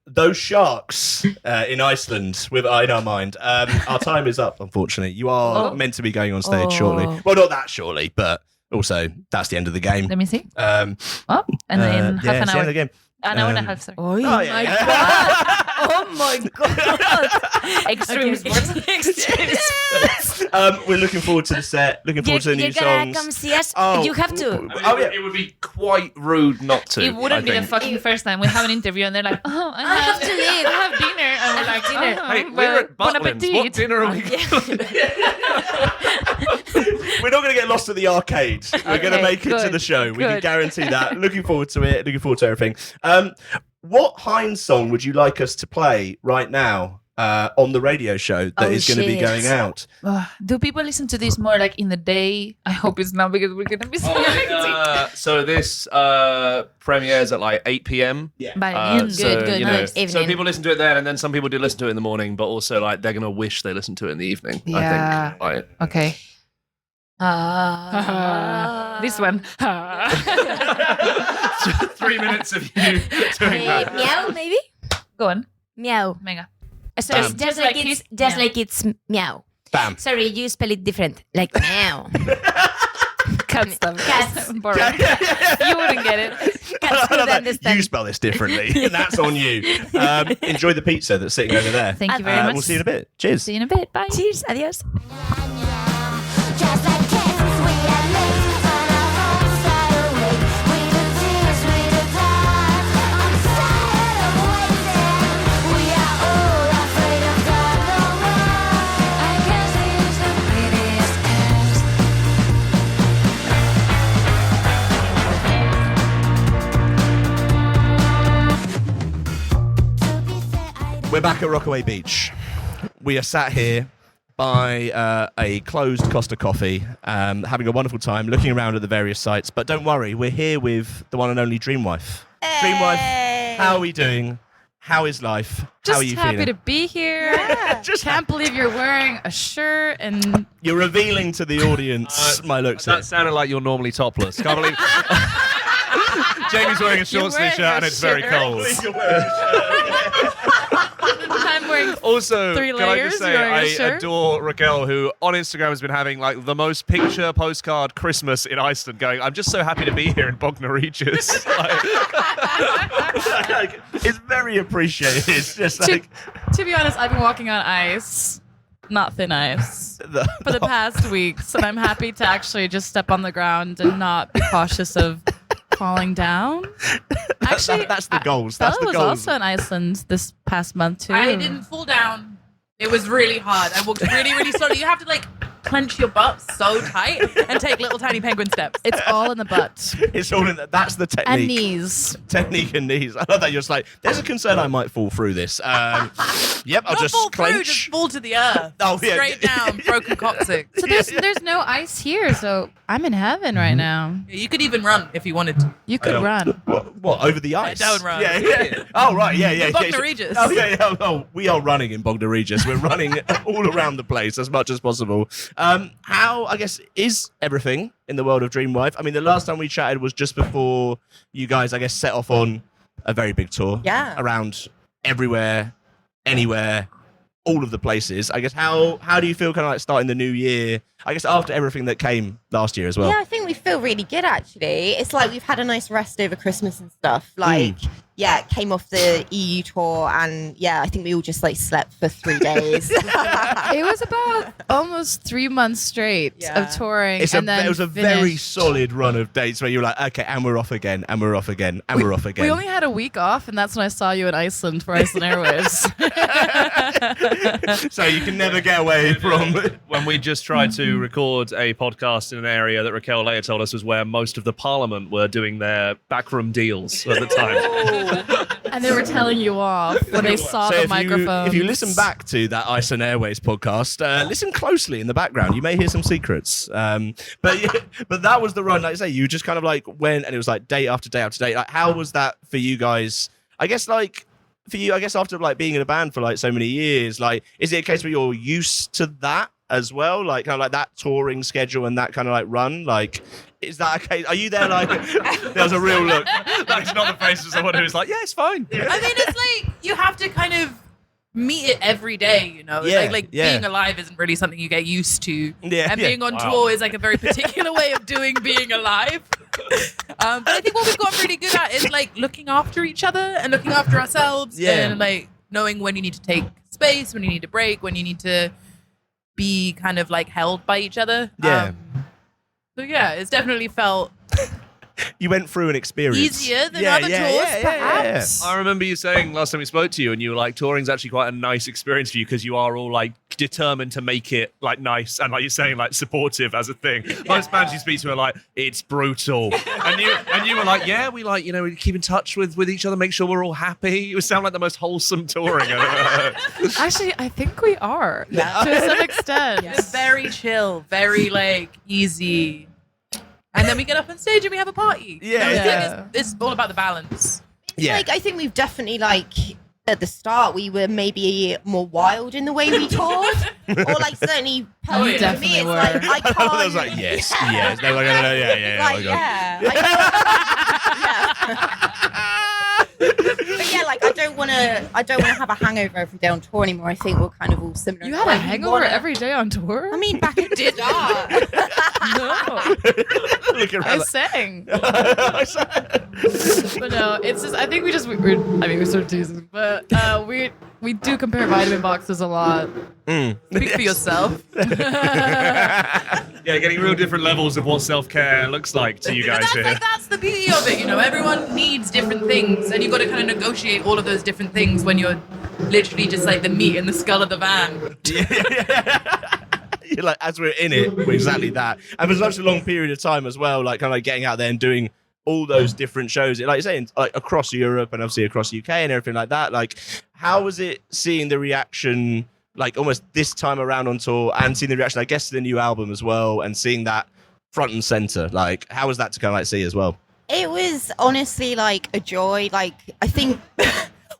those sharks in Iceland in our mind, our time is up, unfortunately. You are meant to be going on stage shortly. Well, not that shortly, but also that's the end of the game. Let me see. Um, Oh, and then yeah, half it's an the end hour. of the game. An hour and a half, sorry. oh yeah. my god! Oh my god! Extreme sports. We're looking forward to the set. Looking forward to the new You're gonna songs. come see us. Oh. You have to. Oh, yeah. It would be quite rude not to. It wouldn't I be the think. fucking first time. We have an interview and they're like, oh, I have to leave. I have dinner. And we're like, dinner. oh, Hey, well, we're at bon Butlins. What appetit. dinner are we We're not going to get lost at the arcade. We're going to Okay, make it to good, the show. We can good. guarantee that. Looking forward to it. Looking forward to everything. What Hinds song would you like us to play right now on the radio show that is going to be shit. going out? Do people listen to this more like in the day? I hope it's not because we're going to be so hectic. So this premieres at like 8 p.m. By noon. So, Good, you know, nice. so Evening. people listen to it then, and then some people do listen to it in the morning, but also like they're gonna wish they listened to it in the evening. Yeah. I think. Like, Okay. This one. 3 minutes of you doing that. Meow, maybe? Go on. Meow. Mega. So Bam. it's just like it's just meow. like it's meow. Bam. Sorry, you spell it different. Like meow. Cat stuff. Cats. Boring. You wouldn't get it. Cats would understand. You spell this differently, and that's on you. Enjoy the pizza that's sitting over there. Thank you very much. We'll see you in a bit. Cheers. See you in a bit. Bye. Cheers. Adios. Just like kisses, we are late on our home side away. We the tears, we the dark. I'm tired of waiting. We are all afraid of God no more. I guess it's the prettiest cast. To be fair, I don't We're back at Rockaway Beach. We are sat here by a closed Costa Coffee, having a wonderful time, looking around at the various sites. But don't worry, we're here with the one and only Dreamwife. Dreamwife, how are we doing? How is life? Just how are you happy feeling? to be here. Just Can't believe you're wearing a shirt and You're revealing to the audience my looks. That sounded like you're normally topless. Can't believe. Jamie's wearing a short sleeve wearing shirt a and it's very shirt. cold. I'm wearing Also, 3 can I layers, just say you're wearing a I shirt? adore Raquel, who on Instagram has been having like the most picture postcard Christmas in Iceland. Going, I'm just so happy to be here in Bognor Regis. Like, it's very appreciated. It's just like to be honest, I've been walking on ice not thin ice for the past weeks, and I'm happy to actually just step on the ground and not be cautious of falling down. Actually, that's the goals. That's Bella the was goals. also in Iceland this past month too. I didn't fall down. It was really hard. I walked really, really slowly. You have to like clench your butt so tight and take little tiny penguin steps. It's all in the butt It's all in that's the technique. and knees. Technique and knees. I love that you're just like, there's a concern I might fall through this. Yep, I'll Not just fall clench. through, just fall to the earth. Oh, yeah. Straight down, broken coccyx. So there's no ice here, so I'm in heaven right now. You could even run if you wanted to. You could run. What, over the ice? don't run. Yeah. Oh, right, yeah. Bognor Regis. Oh, yeah. Oh, we are running in Bognor Regis. We're running all around the place as much as possible. How, I guess, is everything in the world of Dreamwife? I mean, the last time we chatted was just before you guys, I guess, set off on a very big tour. Yeah. Around everywhere, anywhere, all of the places. I guess, how do you feel kind of like starting the new year? I guess after everything that came last year as well. Yeah, I think we feel really good actually. It's like we've had a nice rest over Christmas and stuff. Like, yeah, came off the EU tour and yeah, I think we all just like slept for 3 days. It was about almost 3 months straight of touring. It was a very finished. solid run of dates where you were like, okay, and we're off again, and we're off again, and we're off again. We only had a week off, and that's when I saw you in Iceland for Iceland Airways. So you can never get away from. When we just tried to record a podcast in an area that Raquel later told us was where most of the parliament were doing their backroom deals at the time. And they were telling you off when they saw the microphone. If you listen back to that Iceland Airways podcast, listen closely in the background. You may hear some secrets. But that was the run. Like I say, you just kind of like went, and it was like day after day after day. Like, how was that for you guys? I guess like for you, I guess after like being in a band for like so many years, like is it a case where you're used to that as well? Like kind of like that touring schedule and that kind of like run? Like, is that okay? Are you there? Like, there's a real look. That's not the face of someone who's like, yeah, it's fine. I mean, it's like you have to kind of meet it every day, you know? Yeah, Like yeah. being alive isn't really something you get used to. Yeah, and yeah. being on tour is like a very particular way of doing being alive. But I think what we've got really good at is like looking after each other and looking after ourselves and like knowing when you need to take space, when you need to break, when you need to be kind of like held by each other. Yeah. So yeah, it's definitely felt You went through an experience. easier than other tours, perhaps. I remember you saying last time we spoke to you, and you were like, touring's actually quite a nice experience for you because you are all like determined to make it like nice and like you're saying like supportive as a thing. Most bands you speak to are like, it's brutal, and you were like, yeah, we like we keep in touch with each other, make sure we're all happy. You sound like the most wholesome touring I've ever heard. Actually, I think we are to some extent. It's very chill, very like easy. And then we get up on stage and we have a party. Yeah. Yeah. It's all about the balance. Yeah. Like, I think we've definitely, like, at the start, we were maybe more wild in the way we toured. Or, like, certainly, personally for definitely me, it's were. like, I can't. I was like, yes. They were like, yeah. Like, Oh my God. But yeah, like I don't want to have a hangover every day on tour anymore. I think we're kind of all similar. You had a hangover every day on tour? I mean, back at the start. No. Look around I like- sang. But no, it's just, I think we're sort of teasing, but we do compare vitamin boxes a lot. Speak for yourself. Yeah, getting real different levels of what self-care looks like to you guys That's here. like that's the beauty of it, you know. Everyone needs different things, and you've got to kind of negotiate all of those different things when you're literally just like the meat and the skull of the van. You're like, as we're in it, we're exactly that. And for such a long period of time as well, like kind of like getting out there and doing all those different shows, like you're saying, like across Europe and obviously across UK and everything like that. Like, how was it seeing the reaction, like almost this time around on tour, and seeing the reaction, I guess, to the new album as well, and seeing that front and center? Like, how was that to kind of like see as well? It was honestly like a joy. Like, I think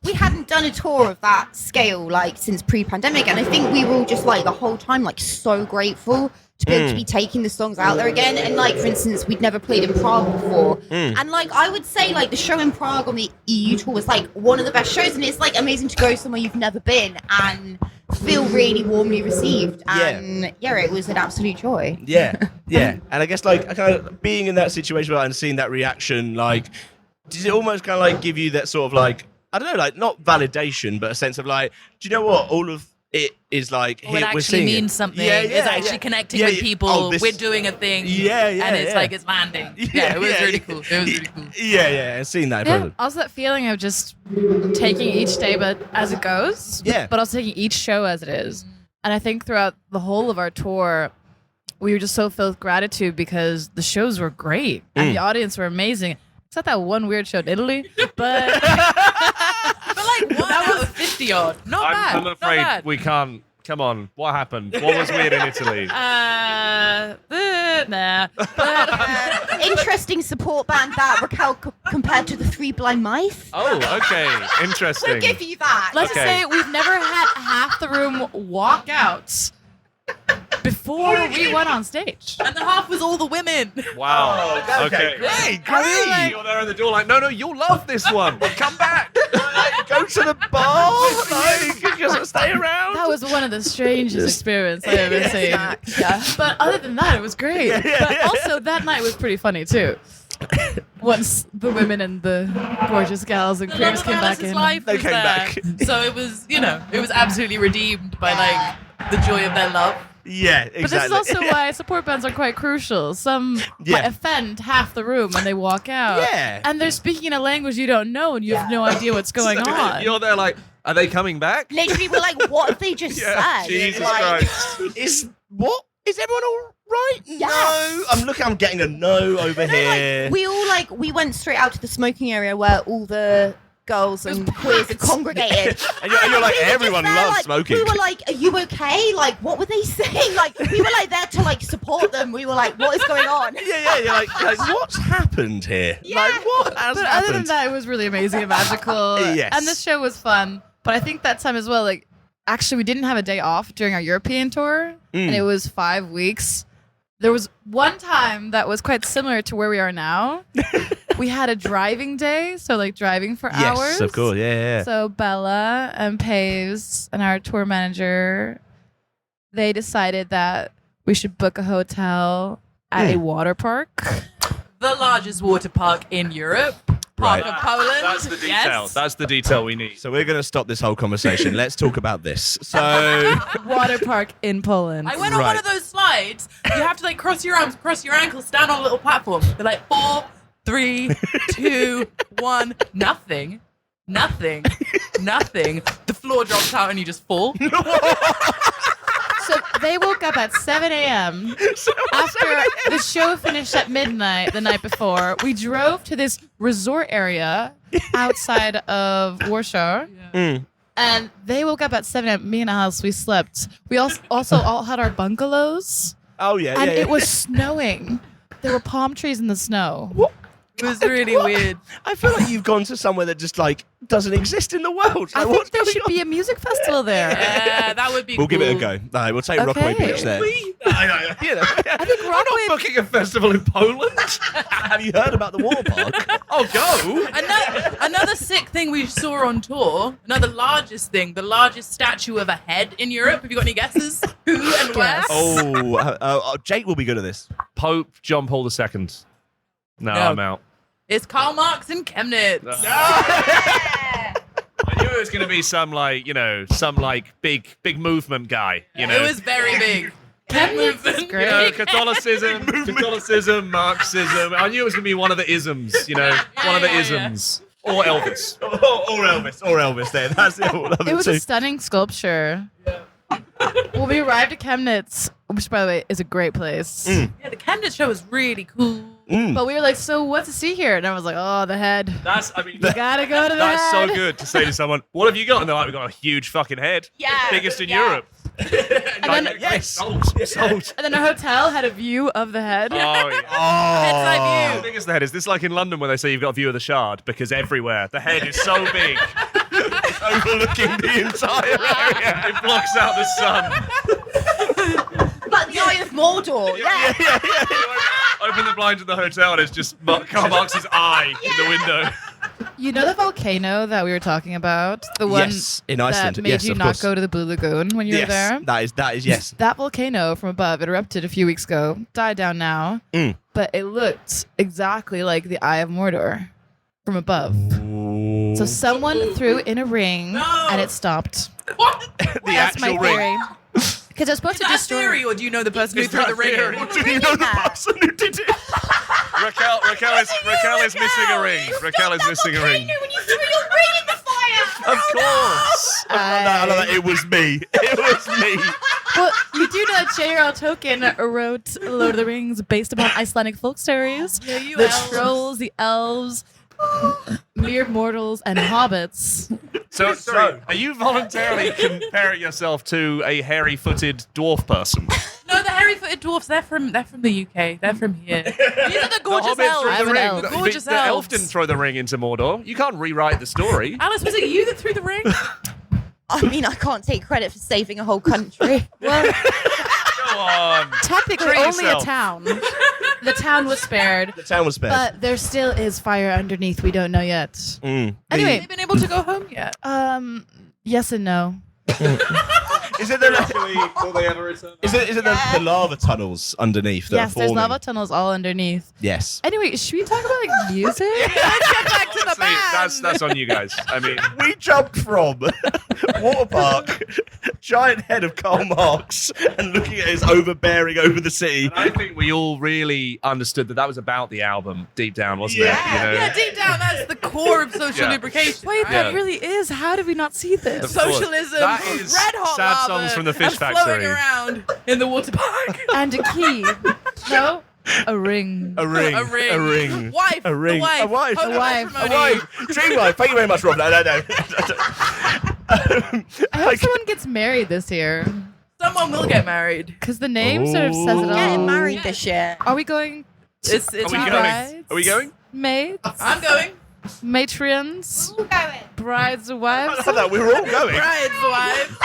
we hadn't done a tour of that scale like since pre-pandemic, and I think we were all just like the whole time like so grateful to be able to be taking the songs out there again. And like, for instance, we'd never played in Prague before, and like I would say like the show in Prague on the EU tour was like one of the best shows, and it's like amazing to go somewhere you've never been and feel really warmly received. And yeah, it was an absolute joy. Yeah. And I guess like kind of being in that situation and seeing that reaction, like, does it almost kind of like give you that sort of like, I don't know, like not validation, but a sense of like, do you know what? All of it is like Oh, it we're actually seeing means it. something. Yeah, It's yeah, actually yeah. connecting Yeah, with yeah. people. Oh, this- We're doing a thing. Yeah, yeah, And it's yeah. like it's landing. Yeah, It was yeah. really cool. It was really cool. Yeah, seeing that. in Yeah. person. Also, that feeling of just taking each day, but as it goes. Yeah. But also taking each show as it is. And I think throughout the whole of our tour, we were just so filled with gratitude because the shows were great and the audience were amazing. Except that one weird show in Italy, but But like 1 out of 50 odd. Not bad. I'm Not afraid bad. we can't. Come on, what happened? What was weird in Italy? nah. Interesting support band that Raquel compared to the Three Blind Mice. Oh, okay, We'll interesting. give you that. Let's Okay. just say we've never had half the room walk out before we went on stage. And the half was all the women. Wow. Okay. Great, Great. You're there in the door, like, no, you'll love this one. Come back. Go to the bar. Like, just stay around. That was one of the strangest experiences I've ever seen. Yeah. But other than that, it was great. But also, that night was pretty funny, too. Once the women and the gorgeous gals and The queers love came of back Alice's in. life They was came there. back. So it was, it was absolutely redeemed by like the joy of their love. Yeah, exactly. But this is also why support bands are quite crucial. Some might offend half the room when they walk out. Yeah. And they're speaking in a language you don't know and you have no idea what's going on. You're there, like, are they coming back? Literally, we're like, what have they just said? Jesus Like, Christ. Is everyone all right? Yes. No. I'm getting a no over here. we went straight out to the smoking area where all the girls and queers had congregated. and you're like, We were just everyone there, loves like, smoking. We were like, are you okay? Like, what were they saying? Like, we were like there to like support them. We were like, what is going on? yeah, you're like, what's happened here? Yeah. Like, what has But happened? other than that, it was really amazing and magical. Yes. And this show was fun. But I think that time as well, like, actually, we didn't have a day off during our European tour. And it was 5 weeks. There was one time that was quite similar to where we are now. We had a driving day, so like driving for hours. Yes, of course, yeah. So Bella and Paves and our tour manager, they decided that we should book a hotel at a water park. The largest water park in Europe. Part of Poland. That's the detail. Yes. That's the detail we need. So we're going to stop this whole conversation. Let's talk about this. So, Water park in Poland. I went on one of those slides. You have to like cross your arms, cross your ankles, stand on a little platform. They're like 4, 3, 2, 1, nothing. The floor drops out and you just fall. So they woke up at 7 a.m. After the show finished at midnight the night before. We drove to this resort area outside of Warsaw. And they woke up at 7 a.m. Me and Alice, we slept. We also all had our bungalows. oh yeah, And yeah. it was snowing. There were palm trees in the snow. It was really weird. I feel like you've gone to somewhere that just like doesn't exist in the world. I Like, think what's there going should on? be a music festival there. Yeah, that would be We'll give it a cool. go. All right, we'll take Rockaway Okay. Beach there. I think I'm not Rockaway booking a festival in Poland. Have you heard about the water park? Oh, go. Another sick thing we saw on tour, the largest statue of a head in Europe. Have you got any guesses? Who and where? Oh, Jake will be good at this. Pope John Paul II. No, No. I'm out. It's Karl Marx in Chemnitz. I knew it was going to be some big movement guy. It was very big. Chemnitz is great. You know, Catholicism, Marxism. I knew it was going to be one of the isms. One of the isms. Or Elvis. or Elvis there. That's the other It was two. a stunning sculpture. Well, we arrived at Chemnitz, which, by the way, is a great place. Yeah, the Chemnitz show was really cool. But we were like, so what to see here? And I was like, oh, the head. You Gotta go to the That's so head. good to say to someone, what have you got? And they're like, we've got a huge fucking head. Yeah. Biggest in Yeah. Europe. And then, Yes. Sold. and then our hotel had a view of the head. Oh, yeah. Head's eye How view. big is the head? Is this like in London where they say you've got a view of the Shard? Because everywhere, the head is so big. overlooking the entire area. It blocks out the sun. Like the Eye of Mordor. Yeah. Open the blinds of the hotel and it's just Karl Marx's eye in the window. You know the volcano that we were talking about? The one Yes, in Iceland. that made Yes, you of not course. go to the Blue Lagoon when you were there? That is yes. That volcano from above, it erupted a few weeks ago, died down now, but it looked exactly like the Eye of Mordor from above. So someone threw in a ring and it stopped. What? The That's my actual ring. theory. Because I was supposed Is to that destroy. theory, or do you know the person who Is threw that the ring theory? in? Do you know the person who did it? Raquel is missing a ring. Raquel is missing a ring. When you threw your ring in the fire. Of course. I love that. It was me. It was me. Well, you do know that J.R.L. Tolkien wrote Lord of the Rings based upon Icelandic folk stories. Yeah, you The elves. trolls, the elves, mere mortals, and hobbits. So, are you voluntarily comparing yourself to a hairy-footed dwarf person? No, the hairy-footed dwarfs, they're from the UK. They're from here. These are the gorgeous Hobbit elves. threw I'm the an ring. elf. The gorgeous the elf elves. didn't throw the ring into Mordor. You can't rewrite the story. Alice, was it you that threw the ring? I mean, I can't take credit for saving a whole country. Well, Go on. technically Treat only yourself. a town. The town was spared, The town was spared. but there still is fire underneath. We don't know yet. Mm. Anyway, Have they been able to go home yet? yes and no. Is it the Will they ever return? is it the lava tunnels underneath that Yes, are there's forming? lava tunnels all underneath. Yes. Anyway, should we talk about like music? Let's get back to the Honestly, band. that's on you guys. I mean, We jumped from water park, giant head of Karl Marx, and looking at his overbearing over the city. I think we all really understood that was about the album deep down, wasn't Yeah. it? You know? Yeah, deep down, that's the core of social Yeah. lubrication. Wait, Yeah. that really is. How did we not see this? Of course. Socialism, That is red hot sad lava, songs from the Fish and Factory. flowing around in the water park. And a key. No? A ring. A ring. A ring. A ring. Wife. A ring. The wife. A wife. Home A wife. A matrimony. wife. Dream wife. Thank you very much, Rob. No. I hope someone gets married this year. Someone will get married. Because the name sort of says it all. Getting married this year. Are we going It's Are we not going? right. Are we going? maids? I'm going. Matrions? Brides and I wives? love that. We were all going. Bride's wife.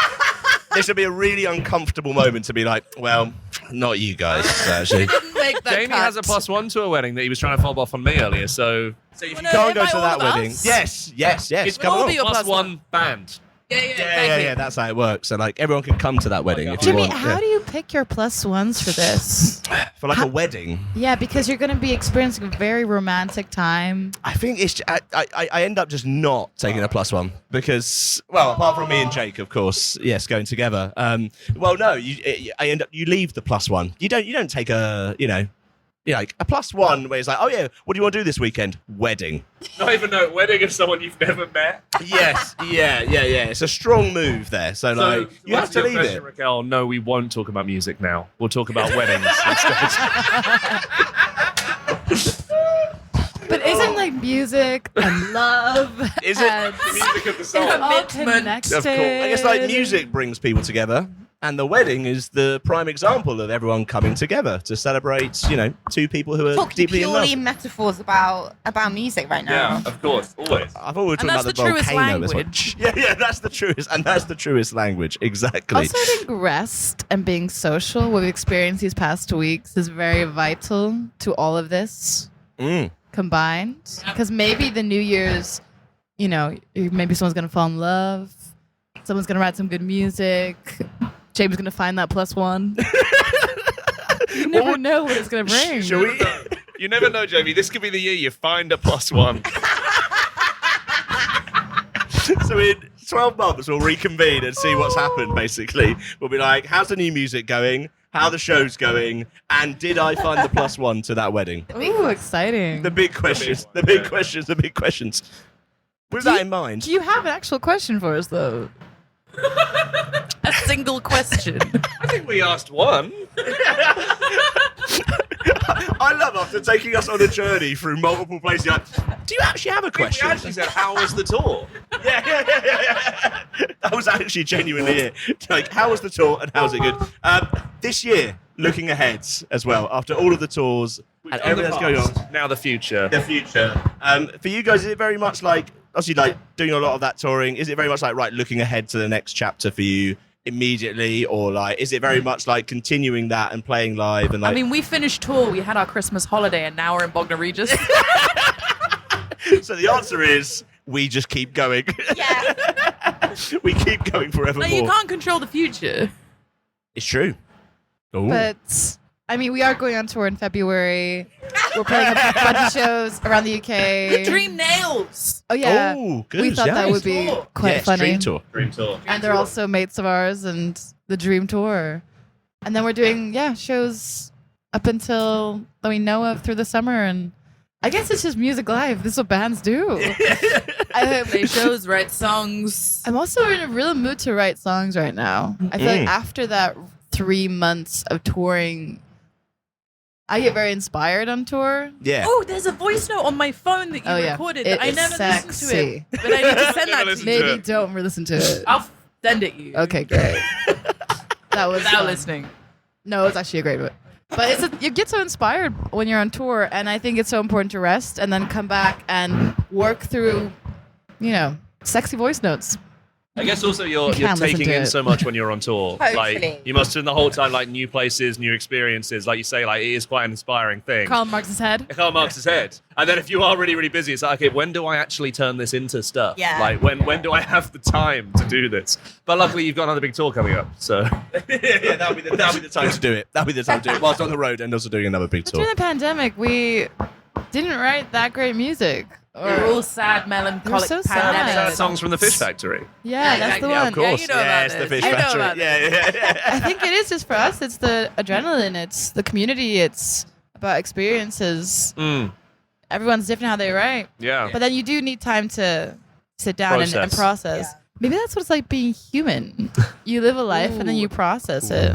This would be a really uncomfortable moment to be like, well, not you guys, actually. Didn't make that Jamie cut. has a +1 to a wedding that he was trying to fob off on me earlier, so So if you Wanna can't go invite to all that of wedding, us? yes, it's come all along. be your +1 band. Yeah, that's how it works. So like everyone can come to that wedding if you Jimmy, want. how do you pick your +1s for this? For like a wedding. Yeah, because you're going to be experiencing a very romantic time. I think it's I end up just not taking a +1 because apart from me and Jake, of course, yes, going together. I end up you leave the +1. You don't take a like a +1 where it's like, oh yeah, what do you want to do this weekend? Wedding. Not even a wedding of someone you've never met. Yes, yeah. It's a strong move there. So like you have to leave it. Raquel, no, we won't talk about music now. We'll talk about weddings instead. But isn't like music and love Is it? and Music of the it's soul. all Commitment. connected? Of course. I guess like music brings people together. And the wedding is the prime example of everyone coming together to celebrate, two people who are Talking deeply in love. purely in metaphors about music right now. Yeah, of course, always. I thought we were And talking that's about the the truest volcano. this one. language. Yeah, that's the truest, and that's the truest language. Exactly. Also, I think rest and being social, what we've experienced these past 2 weeks, is very vital to all of this combined. Because maybe the New Year's, maybe someone's going to fall in love. Someone's going to write some good music. James going to find that +1. You never know what it's going to bring. Shall we? You never know, Jamie. This could be the year you find a +1. So in 12 months, we'll reconvene and see what's happened, basically. We'll be like, how's the new music going? How the show's going? And did I find the +1 to that wedding? Ooh, exciting. The big questions. The big questions. With that in mind. Do you have an actual question for us, though? A single question. I think we asked one. I love after taking us on a journey through multiple places. You're like, do you actually have a We question? actually said, how was the tour? Yeah. That was actually genuinely it. Like, how was the tour and how's it good? This year, looking ahead as well, after all of the tours and everything that's going on, Now the future. the future. For you guys, is it very much like, obviously, like doing a lot of that touring? Is it very much like, right, looking ahead to the next chapter for you immediately, or like, is it very much like continuing that and playing live and like? I mean, we finished tour, we had our Christmas holiday, and now we're in Bognor Regis. So the answer is we just keep going. Yeah. We keep going forevermore. Like, you can't control the future. It's true. Ooh. But, I mean, we are going on tour in February. We're playing a bunch of shows around the UK. Dream Nails. Oh yeah. Oh, good. We thought that would be quite funny. Dream Tour. And they're also mates of ours and the Dream Tour. And then we're doing shows up until that we know of through the summer, and I guess it's just music live. This is what bands do. Play shows, write songs. I'm also in a real mood to write songs right now. I feel like after that 3 months of touring, I get very inspired on tour. Yeah. Oh, there's a voice note on my phone that you recorded. It I is never listened to sexy. it, but I need to send that to you. Maybe don't listen to it. I'll send it you. Okay, great. That was Without fun. listening. No, it's actually a great book. But you get so inspired when you're on tour, and I think it's so important to rest and then come back and work through, sexy voice notes. I guess also you're can listen taking to in it. so much when you're on tour. Hopefully. Like you must spend the whole time like new places, new experiences. Like you say, like it is quite an inspiring thing. Karl Marx's head. Karl Marx's head. And then if you are really, really busy, it's like, okay, when do I actually turn this into stuff? Yeah. Like when do I have the time to do this? But luckily you've got another big tour coming up. So yeah, that'll be the time to do it. That'll be the time to do it whilst on the road and also doing another big tour. During the pandemic, we didn't write that great music. We're all sad, melancholic. so sad. pandemic sad songs from the Fish Factory. Yeah, that's the one. Of course. you know about it's the this. Fish You know Factory. about Yeah. I think it is just for us. It's the adrenaline. It's the community. It's about experiences. Everyone's different how they write. Yeah. But then you do need time to sit down and process. Maybe that's what it's like being human. You live a life and then you process it.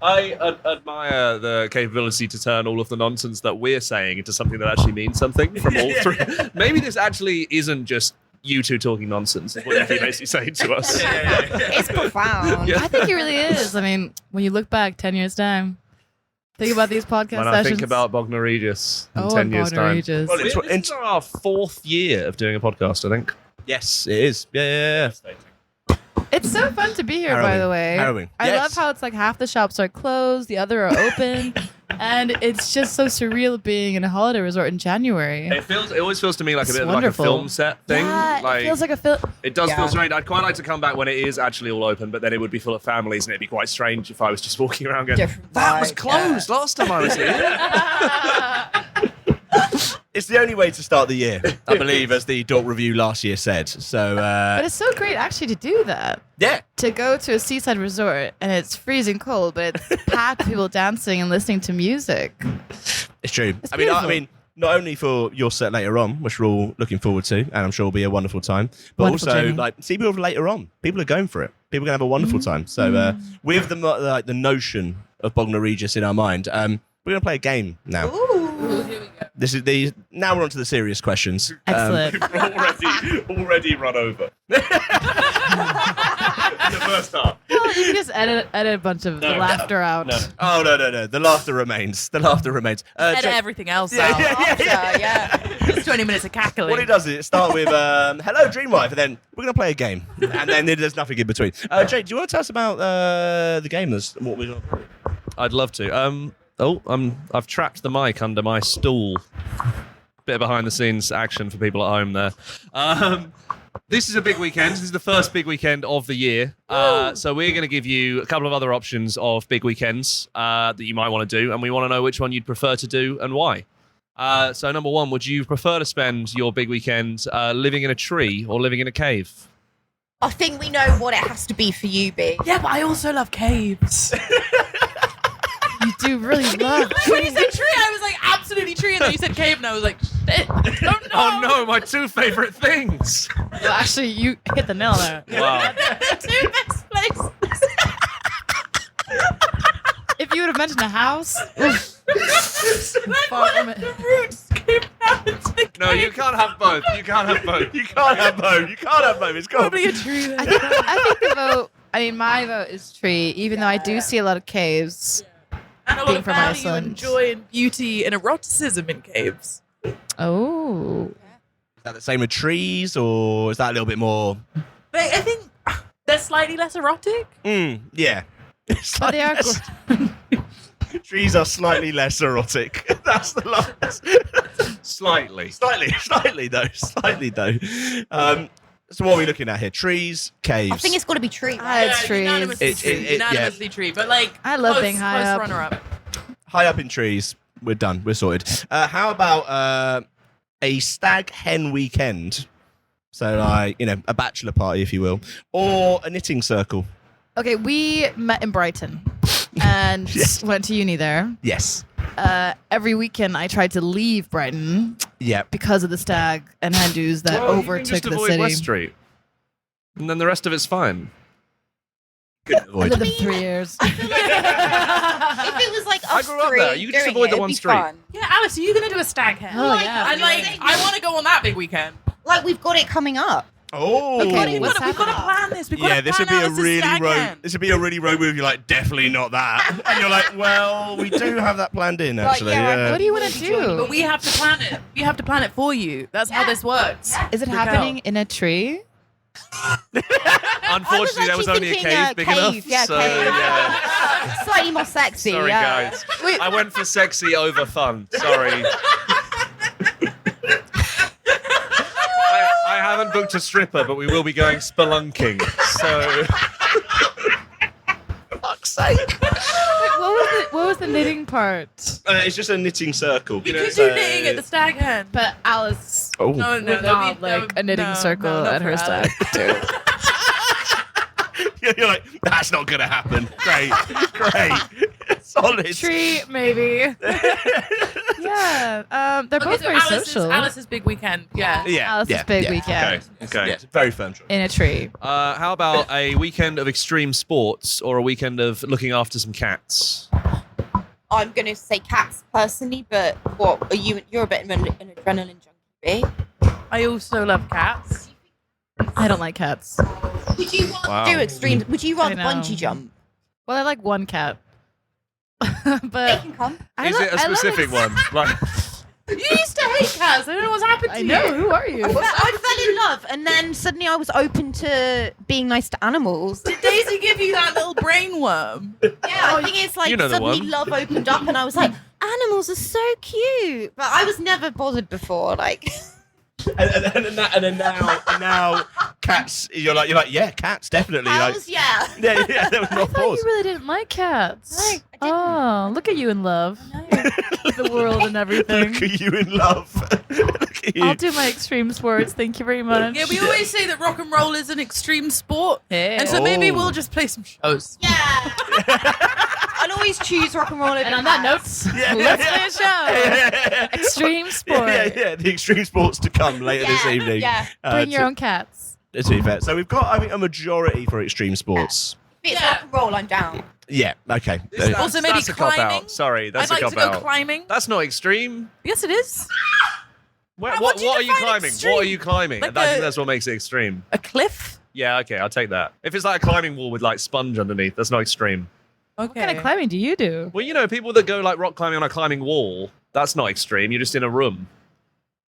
I admire the capability to turn all of the nonsense that we're saying into something that actually means something from all three. Maybe this actually isn't just you two talking nonsense, is what you're basically saying to us. It's profound. Yeah. I think it really is. I mean, when you look back 10 years' time, think about these podcast When sessions. I think about Bognor Regis in 10 and years' Bognor time. Regis. Well, This is our 4th year of doing a podcast, I think. Yes, it is. Yeah. It's so fun to be here, by Harrowing. the way. Harrowing. I Yes. love how it's like half the shops are closed, the other are open, and it's just so surreal being in a holiday resort in January. It always feels to me like It's a bit wonderful. like a film set thing. Yeah, like, it feels like a film. it does feel strange. I'd quite like to come back when it is actually all open, but then it would be full of families, and it'd be quite strange if I was just walking around going, Different "That was vibe, closed last time I was here." It's the only way to start the year, I believe, as the Dork review last year said. So, But it's so great actually to do that. yeah. To go to a seaside resort and it's freezing cold, but it's packed with people dancing and listening to music. It's true. It's I beautiful. mean, not only for your set later on, which we're all looking forward to, and I'm sure will be a wonderful time, but Wonderful also journey. like see people later on. People are going for it. People are gonna have a wonderful time. So with the notion of Bognor Regis in our mind, we're gonna play a game now. This is now we're on to the serious questions. Excellent. already run over. In the first half. Well, you can just edit a bunch of the laughter out. No. Oh no. The laughter remains. Edit Jake, everything else out. Just 20 minutes of cackling. what it does is start with hello Dreamwife, and then we're gonna play a game, and then there's nothing in between. Jake, do you want to tell us about the game and what we're gonna play? I'd love to. I've trapped the mic under my stool. Bit of behind the scenes action for people at home there. This is a big weekend. This is the first big weekend of the year. So we're going to give you a couple of other options of big weekends that you might want to do, and we want to know which one you'd prefer to do and why. So number one, would you prefer to spend your big weekend living in a tree or living in a cave? I think we know what it has to be for you, B. Yeah, but I also love caves. You do really love When you said tree, I was like, absolutely tree. And then you said cave, and I was like, shit. Oh, no. Oh no, my two favorite things. Well, actually, you hit the nail there. Wow. The two best places. If you would have mentioned a house, oof. Far from it. The roots came out into the No, you can't have both. You can't have both. You can't have both. It's got Probably a tree. Then. I think the vote. I mean, my vote is tree, even though I do see a lot of caves. And a lot being of from value Iceland. and joy and beauty and eroticism in caves. Oh, Is that the same with trees, or is that a little bit more? But I think they're slightly less erotic. Yeah. It's but they are. trees are slightly less erotic. That's the last. Slightly. Slightly though. So what are we looking at here? Trees, caves. I think it's got to be tree. Ah, it's trees. Unanimously tree. yeah. Unanimously tree. But like, I love close, being high close up. runner-up. High up in trees. we're done. We're sorted. How about a stag hen weekend? So, like, a bachelor party, if you will, or a knitting circle. Okay, we met in Brighton and Yes. went to uni there. Yes. Every weekend, I tried to leave Brighton Yeah. because of the stag and hen do's that Well, you can overtook just the avoid city. West Street, and then the rest of it's fine. I lived there for 3 years. If it was like I us grew up three there. You could just doing avoid it, the it'd one be street. fun. Yeah, Alice, are you gonna do a stag hen? Oh, yeah. And I want to go on that big weekend. Like we've got it coming up. Oh. Okay, We've what's got to happening? plan this. We've got Yeah, to this would plan be a Alice's really stag road. hen. This would be a really road move. You're like, definitely not that, and you're like, well, we do have that planned in actually. yeah, What do you want to do? But we have to plan it. We have to plan it for you. That's how this works. Is it Raquel. happening in a tree? Unfortunately, there was only a cave big enough. Yeah, so, cave. yeah. Slightly more sexy. Sorry, yeah. guys. I went for sexy over fun. Sorry. I haven't booked a stripper, but we will be going spelunking. So. For fuck's sake. What was the knitting part? It's just a knitting circle. We could do knitting at the stag hen. But Alice Oh. No, would not like a knitting circle not at her for stag. Alice. You're like, that's not gonna happen. Great. Solid. Tree, maybe. Yeah, they're both So very social. Alice's big weekend. Yeah. Yeah. Alice's yeah, big yeah. weekend Okay. Yeah, very firm. in a tree. How about a weekend of extreme sports or a weekend of looking after some cats? I'm going to say cats personally, but what are you? You're a bit of an adrenaline junkie. I also love cats. I don't like cats. Would you want Wow. to do extremes? Would you rather know. bungee jump? Well, I like one cat. They But can come. Is it a specific one? Like, You used to hate cats. I don't know what's happened to I you. know. Who are you? I fell in love, and then suddenly I was open to being nice to animals. Did Daisy give you that little brain worm? Yeah, I think it's like You know the suddenly one. love opened up, and I was like, animals are so cute. But I was never bothered before. Like, And then now, cats. You're like, yeah, cats definitely. Like, owls, yeah. yeah, there was no I thought pause. you really didn't like cats. No, I didn't. Oh, look at you in love. The world and everything. Look at you in love. Look at you. I'll do my extreme sports. Thank you very much. Yeah, we always say that rock and roll is an extreme sport. Hey. And so maybe Oh. we'll just play some shows. Yeah. I'll always choose rock and roll over And on that cats. note, Yeah. let's play a show. Extreme sport. Yeah, the extreme sports to come later this evening. Yeah. Bring your to- own cats. To be fair. So we've got, I think, a majority for extreme sports. If it's Yeah. rock and roll, I'm down. Yeah, okay. Also maybe that's a cop climbing. out. Sorry, that's I'd a like cop to go out. climbing. That's not extreme. Yes, it is. What, What do you are you define climbing? extreme? What are you climbing? Like I think a- that's what makes it extreme. A cliff. Yeah, okay, I'll take that. If it's like a climbing wall with like sponge underneath, that's not extreme. Okay. What kind of climbing do you do? Well, you know, people that go like rock climbing on a climbing wall, that's not extreme. You're just in a room.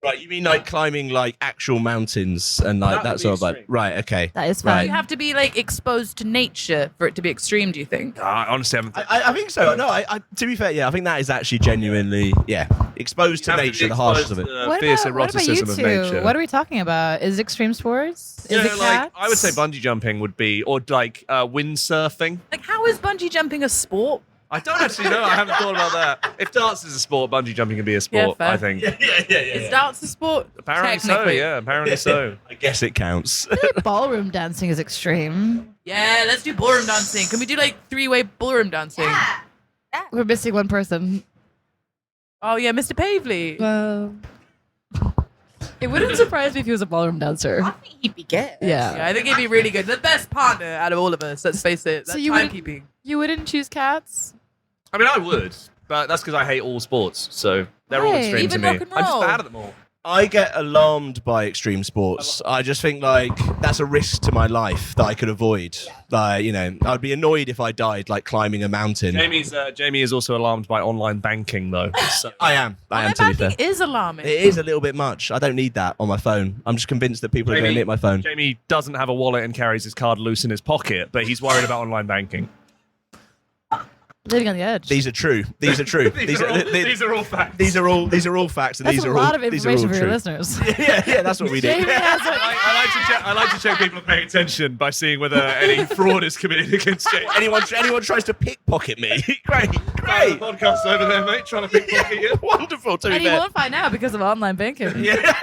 Right, you mean like climbing like actual mountains and like That that would sort be of like, extreme. right, okay. That is Right. fun. You have to be like exposed to nature for it to be extreme, do you think? I honestly haven't. I think so. No, I to be fair, yeah, I think that is actually genuinely, yeah, exposed to You have nature, be the harshest of it. exposed to the What fierce about you eroticism of two? nature. What are we talking about? Is it extreme sports? You Is know, it like, cats? I would say bungee jumping would be, or like windsurfing. Like, how is bungee jumping a sport? I don't actually know. I haven't thought about that. If dance is a sport, bungee jumping can be a sport. fair. I think. Is darts a sport? Apparently so. Technically. Yeah, apparently so. I guess it counts. Ballroom dancing is extreme. Yeah, let's do ballroom dancing. Can we do like three-way ballroom dancing? We're missing one person. Oh yeah, Mr. Pavley. It wouldn't surprise me if he was a ballroom dancer. I think he'd be good. Yeah. Yeah, I think he'd be really good. The best partner out of all of us. Let's face it. So That's you wouldn't- timekeeping. You wouldn't choose cats? I mean, I would, but that's because I hate all sports. So they're all Hey, extreme to even me. rock and I'm just roll. bad at them all. I get alarmed by extreme sports. I just think like that's a risk to my life that I could avoid. Like, you know, I'd be annoyed if I died like climbing a mountain. Jamie is also alarmed by online banking, though. So. I am to be Online fair. banking is alarming. It is a little bit much. I don't need that on my phone. I'm just convinced that people are going to nick my phone. Jamie doesn't have a wallet and carries his card loose in his pocket, but he's worried about online banking. Living on the edge. These are true. These are true. These are all facts. These are all facts, and That's these a are lot all of these are all information for your true. listeners. Yeah, that's what we do. Jamie has like, I like to check people are paying attention by seeing whether any fraud is committed against Jake. Anyone tries to pickpocket me? Great. The podcast over there, mate, trying to pickpocket you. Wonderful. To be and he fair. won't find out because of online banking. Yeah.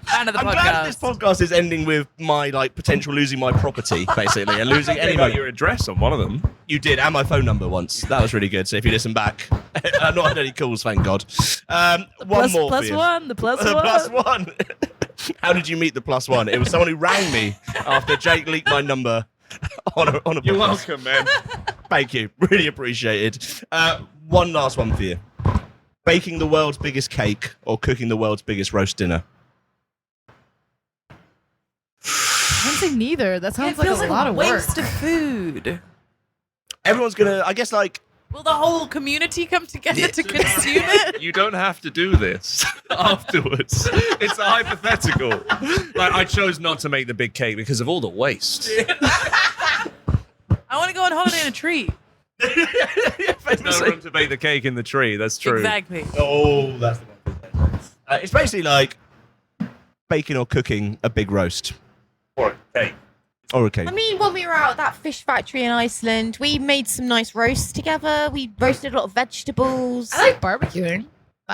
Fan of the I'm glad this podcast. podcast is ending with my potential losing my property, basically, and losing any About money. your address on one of them. You did, and my phone number once. That was really good. So if you listen back, I've not had any calls, thank God. One more Plus for you. one. The plus The one. plus one. How did you meet the plus one? It was someone who rang me after Jake leaked my number on a You're podcast. welcome, man. Thank you. Really appreciated. One last one for you. Baking the world's biggest cake or cooking the world's biggest roast dinner? I'm saying neither. That sounds like feels a lot of work. waste of food. Everyone's gonna, I guess, Will the whole community come together to consume it? You don't have to do this afterwards. It's a hypothetical. I chose not to make the big cake because of all the waste. I want to go on holiday in a tree. There's no room to bake the cake in the tree. That's true. Exactly. Oh, that's the one. It's basically like baking or cooking a big roast. Or a cake. Or a cake. I mean, when we were out at that fish factory in Iceland, we made some nice roasts together. We roasted a lot of vegetables. I like barbecuing.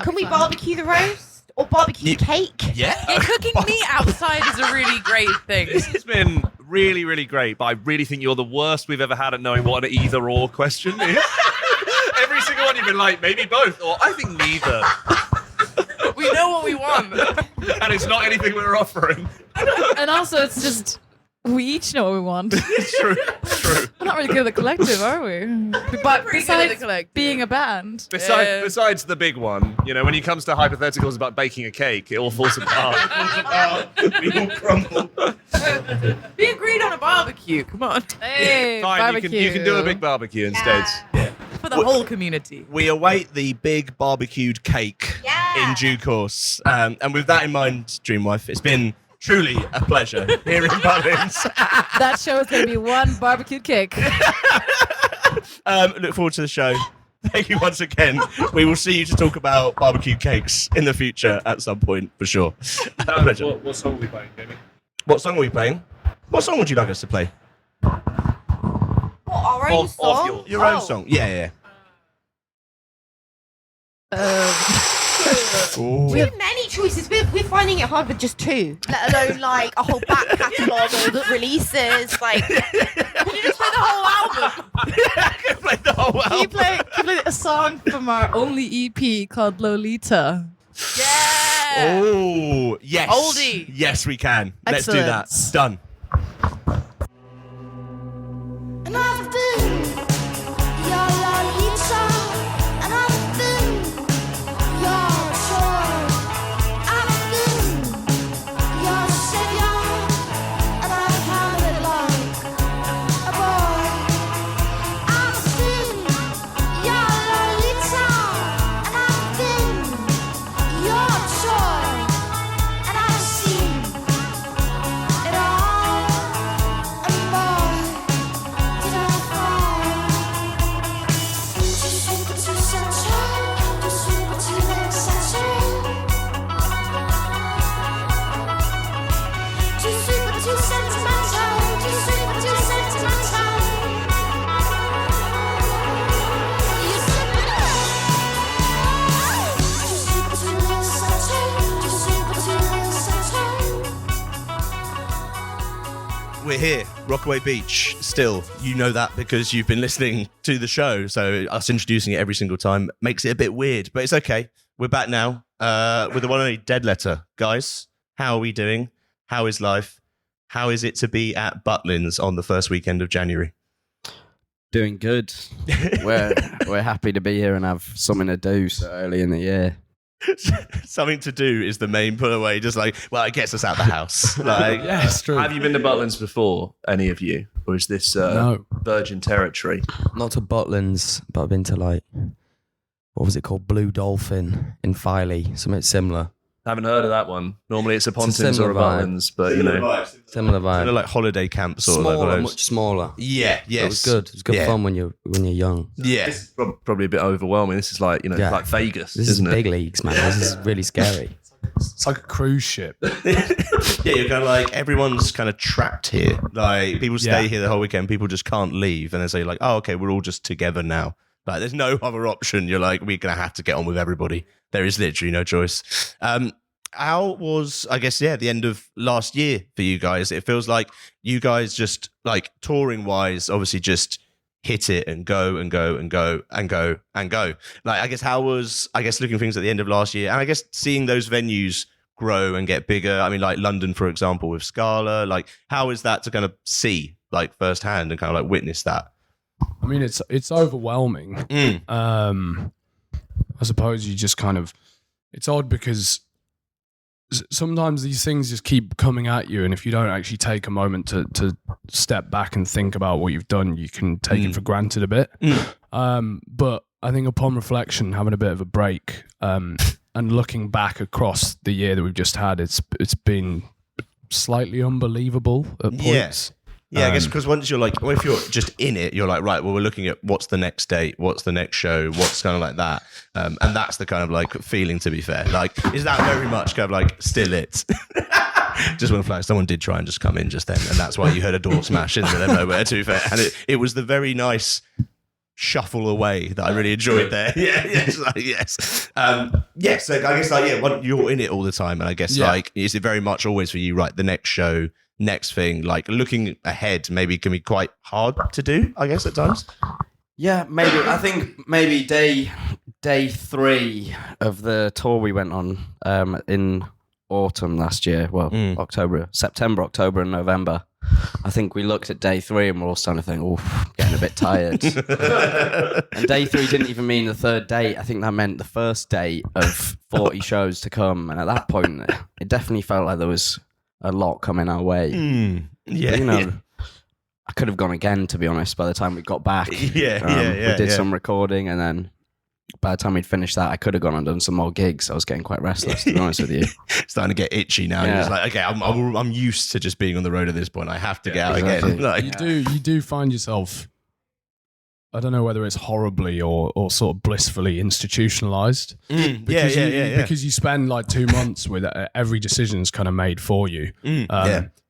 Can we barbecue the roast or barbecue cake? Yeah. Yeah, cooking meat outside is a really great thing. This has been really, really great, but I really think you're the worst we've ever had at knowing what an either-or question is. Every single one you've been like, maybe both, or I think neither. We know what we want. And it's not anything we're offering. And also, it's just we each know what we want. It's true. True. We're not really good at the collective, are we? But pretty good at the besides collective. being a band, Besides the big one, when it comes to hypotheticals about baking a cake, it all falls apart. We all crumble. We agreed on a barbecue. Come on. hey, Fine, barbecue. you can do a big barbecue instead. For the whole community. We await the big barbecued cake in due course. And with that in mind, Dreamwife, it's been truly a pleasure here in Butlins. That show is going to be one barbecued cake. Look forward to the show. Thank you once again. We will see you to talk about barbecue cakes in the future at some point, for sure. A pleasure. What song are we playing, Jamie? What song are we playing? What song would you like us to play? What, our own Of song? yours. Your own song. Yeah. Ooh. We have many choices. We're finding it hard with just two, let alone like a whole back catalogue of releases. Like, You just play the whole album. Play the whole Can you album. play a song from our only EP called Lolita? Yeah. Oh, yes. Oldie. Yes, we can. Let's do that. Excellent. Done. And I've been your Lolita, and I've been your joy. I've been your savior, and I've handed like a boy. I've been your Lolita, and I've been your joy, and I've seen it all. And boy, did I fall. Too sweet but too sensual, too sweet but too sensual. Too sweet but too sentimental, too sweet but too sentimental. You slip it up. Too sweet but too sensual, too sweet but too sensual. We're here, Rockaway Beach. Still, you know that because you've been listening to the show. So us introducing it every single time makes it a bit weird, but it's okay. We're back now with the one and only Dead Letter. Guys, how are we doing? How is life? How is it to be at Butlins on the first weekend of January? Doing good. We're happy to be here and have something to do so early in the year. Something to do is the main pull away. Just like, well, it gets us out the house. Like, Yeah, it's true. Have you been to Butlins before, any of you? Or is this No. virgin territory? Not to Butlins, but I've been to what was it called? Blue Dolphin in Filey, something similar. Haven't heard of that one. Normally it's a Pontins or a similar vibe. Butlins, but you know. Similar vibe. Kind of like holiday camp sort of Smaller, like much smaller. Yeah, yes. It was good. It was good fun when you're young. Yeah. This is probably a bit overwhelming. This is like, you know, Yeah. like Vegas, This is isn't it? big leagues, man. This is really scary. It's like a cruise ship. Yeah, you're kind of like, everyone's kind of trapped here. Like, people stay Yeah. here the whole weekend. People just can't leave. And they say, like, oh, okay, we're all just together now. Like, there's no other option. You're like, we're going to have to get on with everybody. There is literally no choice. How was, I guess, the end of last year for you guys? It feels like you guys just, like, touring-wise, obviously just hit it and go and go and go and go and go. Like, I guess, how was, I guess, looking at things at the end of last year, and I guess seeing those venues grow and get bigger. I mean, like London, for example, with Scala, like, how is that to kind of see, like, firsthand and kind of like witness that? I mean, it's overwhelming. I suppose you just kind of, it's odd because sometimes these things just keep coming at you, and if you don't actually take a moment to step back and think about what you've done, you can take it for granted a bit. But I think upon reflection, having a bit of a break, and looking back across the year that we've just had, it's been slightly unbelievable at points. Yeah, I guess because once you're like, well, if you're just in it, you're like, right, well, we're looking at what's the next date, what's the next show, what's kind of like that. And that's the kind of like feeling, to be fair. Like, is that very much kind of like still it? Just one flag. Someone did try and just come in just then. And that's why you heard a door smash in the middle of nowhere, to be fair. And it was the very nice shuffle away that I really enjoyed there. Yes. So I guess like, you're in it all the time. And I guess like, is it very much always for you, right, the next show, next thing, like looking ahead maybe can be quite hard to do, I guess, at times? Yeah, maybe. I think maybe day 3 of the tour we went on in autumn last year. Well, September, October, and November. I think we looked at day 3 and we're all starting to think, oh, getting a bit tired. And day 3 didn't even mean the third date. I think that meant the first date of 40 shows to come. And at that point, it definitely felt like there was a lot coming our way. I could have gone again, to be honest, by the time we got back. We did some recording, and then by the time we'd finished that, I could have gone and done some more gigs. I was getting quite restless, to be honest with you. Starting to get itchy now. You're just like, okay, I'm used to just being on the road at this point. I have to get out again. Like, you do find yourself, I don't know whether it's horribly or sort of blissfully institutionalized. Because you spend like 2 months with every decision's kind of made for you.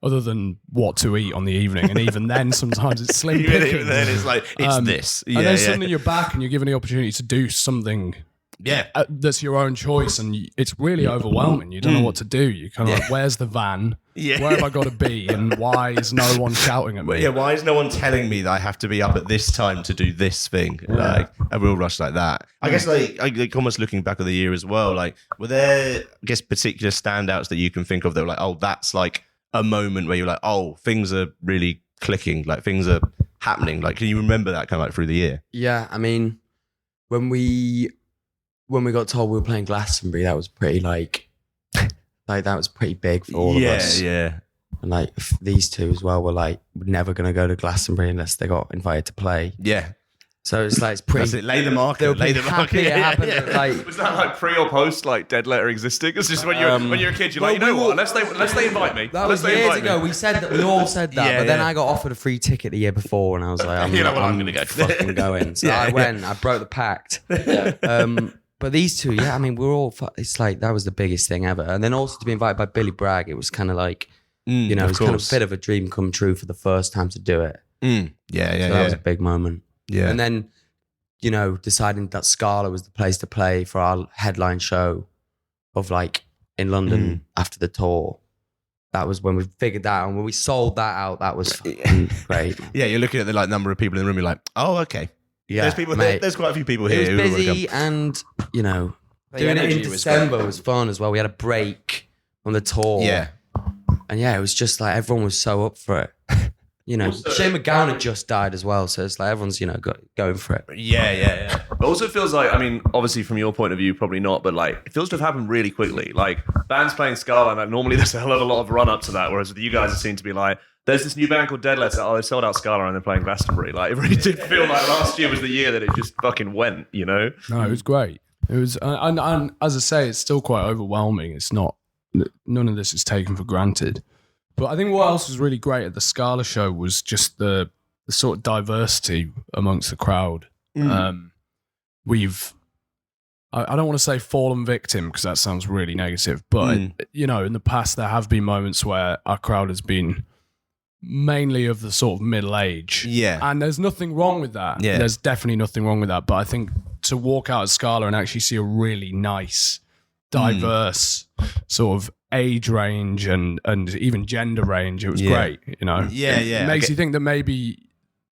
Other than what to eat on the evening, and even then, sometimes it's slim picking. Even then, it's like it's this. And then suddenly you're back, and you're given the opportunity to do something. That's your own choice, and it's really overwhelming. You don't know what to do. You kind of like, where's the van? Where have I got to be? And why is no one shouting at me? Why is no one telling me that I have to be up at this time to do this thing? Like a real rush like that. I guess like almost looking back at the year as well, like were there, I guess, particular standouts that you can think of that were like, oh, that's like a moment where you're like, oh, things are really clicking, like things are happening. Like, can you remember that kind of like through the year? Yeah, I mean, when we got told we were playing Glastonbury, that was pretty like that was pretty big for all of us. Yeah. And like these two as well were like, we're never gonna go to Glastonbury unless they got invited to play. Yeah. So it's like, it's pretty. That's it. Lay the marker. Lay the marker. It happened. Like, was that like pre or post like Dead Letter existing? It's just when you're a kid, you're like, you know what? Unless they invite me. That was years ago. We said that. We all said that. But then I got offered a free ticket the year before, and I was like, I'm going to go. Fucking going. So I went. I broke the pact. But these two, I mean, we're all. It's like that was the biggest thing ever. And then also to be invited by Billy Bragg, it was kind of like, it was kind of a bit of a dream come true for the first time to do it. So that was a big moment. Yeah. And then, deciding that Scala was the place to play for our headline show of like in London after the tour. That was when we figured that out. And when we sold that out, that was great. Yeah, you're looking at the like number of people in the room. You're like, oh, okay. Yeah, there's people. There's quite a few people here. It was busy, and doing it in December was fun as well. We had a break on the tour. Yeah, and it was just like everyone was so up for it. Shane McGowan had just died as well, so it's like everyone's going for it. Yeah. But also it feels like, I mean, obviously from your point of view, probably not, but like it feels to have happened really quickly. Like bands playing Scala, and like, normally there's a hell of a lot of run up to that, whereas with you guys it seemed to be like, there's this new band called Dead Letter. Oh, they sold out Scala and they're playing Glastonbury. Like it really did feel like last year was the year that it just fucking went. No, it was great. It was, and as I say, it's still quite overwhelming. It's not, none of this is taken for granted. But I think what else was really great at the Scala show was just the sort of diversity amongst the crowd. I don't want to say fallen victim because that sounds really negative, but you know, in the past there have been moments where our crowd has been mainly of the sort of middle age. Yeah. And there's nothing wrong with that. Yeah. There's definitely nothing wrong with that. But I think to walk out of Scala and actually see a really nice, diverse sort of age range and even gender range, it was great, you know? Yeah, yeah. It makes you think that maybe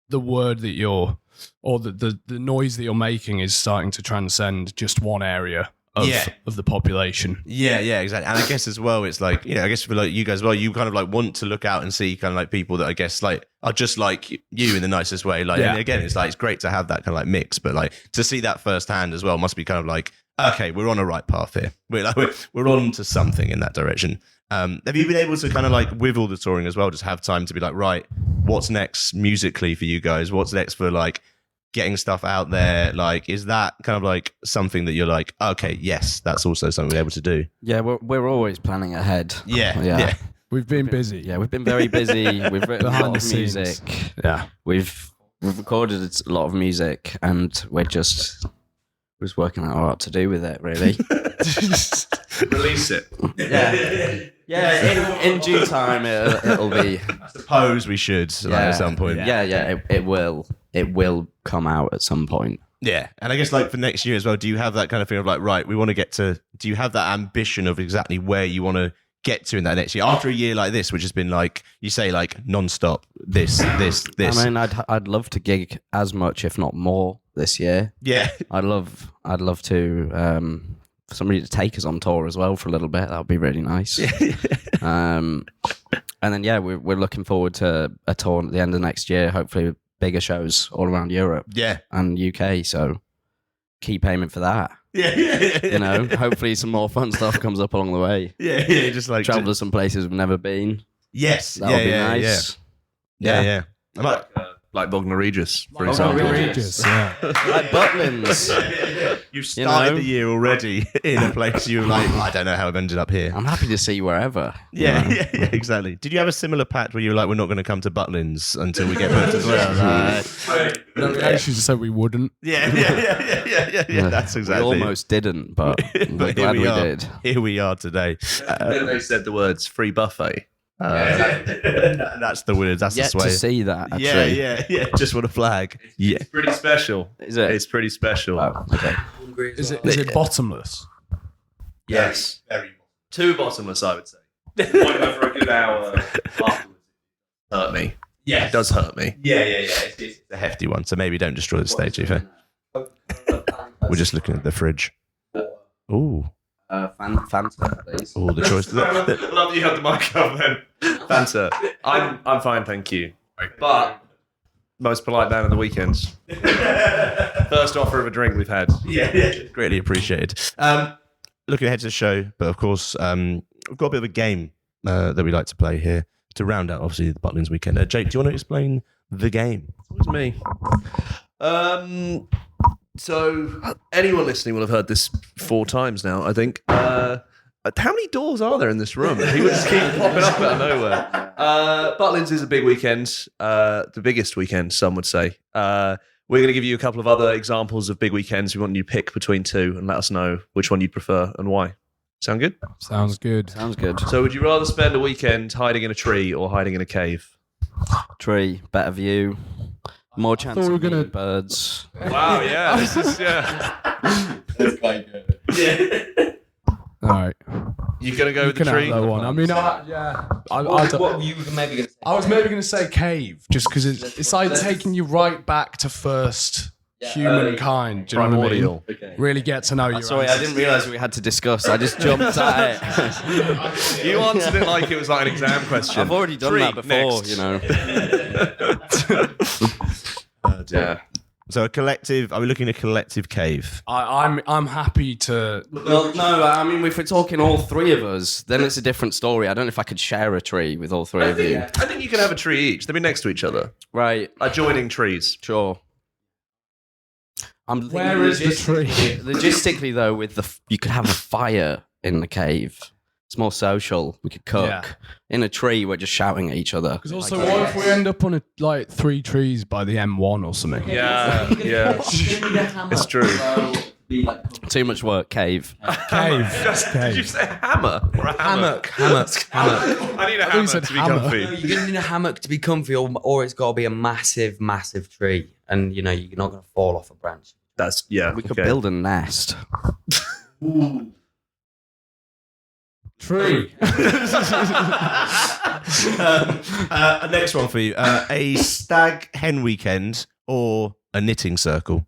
the word that you're, or the noise that you're making is starting to transcend just one area of the population. Yeah, yeah, exactly. And I guess as well, it's like, you know, I guess for like you guys as well, you kind of like want to look out and see kind of like people that I guess like are just like you in the nicest way. Like, and again, it's like, it's great to have that kind of like mix, but like to see that firsthand as well must be kind of like, okay, we're on a right path here. We're on to something in that direction. Have you been able to kind of like with all the touring as well, just have time to be like, right, what's next musically for you guys? What's next for like getting stuff out there? Like, is that kind of like something that you're like, okay, yes, that's also something we're able to do? Yeah, we're always planning ahead. Yeah. We've been busy. Yeah, we've been very busy. We've written a lot of music. Yeah. We've recorded a lot of music, and we're just working out what to do with it, really. Release it. Yeah, in due time it'll be. I suppose we should at some point. It will come out at some point. Yeah, and I guess like for next year as well, do you have that kind of feeling of like, right, we want to get to, do you have that ambition of exactly where you want to get to in that next year after a year like this, which has been like, you say like non-stop, this. I mean, I'd love to gig as much, if not more, this year. Yeah. I'd love to, for somebody to take us on tour as well for a little bit. That would be really nice. And then, we're looking forward to a tour at the end of next year, hopefully bigger shows all around Europe and UK. So keep aiming for that. You know, hopefully some more fun stuff comes up along the way. Yeah, just like travel to some places we've never been. Yes. That would be nice. Yeah. Like Bognor Regis, for Bognor example. Regis, yeah. Like Butlins. You've started the year already in a place you're like, I don't know how I've ended up here. I'm happy to see you wherever. Yeah, exactly. Did you have a similar pact where you were like, we're not going to come to Butlins until we get booked as well? No, we actually just said we wouldn't. Yeah. That's exactly. We almost didn't, but we're glad we did. Here we are today. Then they said the words free buffet. That's the words. That's Yet the sway. to see that, actually. Yeah. Just want a flag. Yeah. It's pretty special. Is it? It's pretty special. Oh, okay. Is it bottomless? Yes. Too bottomless, I would say. Went over a good hour afterwards. Hurt me. Yeah, it does hurt me. Yeah. It's a hefty one, so maybe don't destroy the stage, Aoife. We're just looking at the fridge. Ooh. Fanta, please. Oh, the choice. Love that you had the mic up then. Fanta. I'm fine, thank you. But most polite man of the weekends. First offer of a drink we've had. Yeah. Greatly appreciated. Looking ahead to the show, but of course, we've got a bit of a game that we like to play here to round out, obviously, the Butlins weekend. Jake, do you want to explain the game? It's me. So anyone listening will have heard this 4 times now, I think. How many doors are there in this room? He would just keep popping up out of nowhere. Butlins is a big weekend, the biggest weekend, some would say. We're going to give you a couple of other examples of big weekends. We want you to pick between 2 and let us know which one you'd prefer and why. Sound good? Sounds good. So would you rather spend a weekend hiding in a tree or hiding in a cave? Tree, better view, more chance we were of gonna- meeting birds. Wow, yeah. This is, That's quite good. Yeah. All right. You're going to go with You the can tree? have that one. I mean, What were you maybe going to say? I was maybe going to say cave, just because it's like taking you right back to first humankind. Do you know what I mean? Really get to know you. Sorry, I didn't realise we had to discuss. I just jumped at it. You answered it like it was like an exam question. I've already done Tree, that before, next. you know. Yeah. So a collective. Are we looking at a collective cave? I'm happy to. Well, no, I mean, if we're talking all 3 of us, then it's a different story. I don't know if I could share a tree with all 3 of you. I think you can have a tree each. They'll be next to each other. Right. Adjoining trees. Sure. I'm thinking Where is the tree? Logistically, though, you could have a fire in the cave. It's more social. We could cook. Yeah. In a tree, we're just shouting at each other. Because also, what if we end up on 3 trees by the M1 or something? Yeah. It's true. Too much work. Cave. Cave. Did you say hammer or a hammock? Hammock. I need a hammock said to be hammer. comfy. You're going to need a hammock to be comfy, or it's got to be a massive, massive tree. And, you're not going to fall off a branch. That's We could build a nest. Tree. Next one for you. A stag hen weekend or a knitting circle?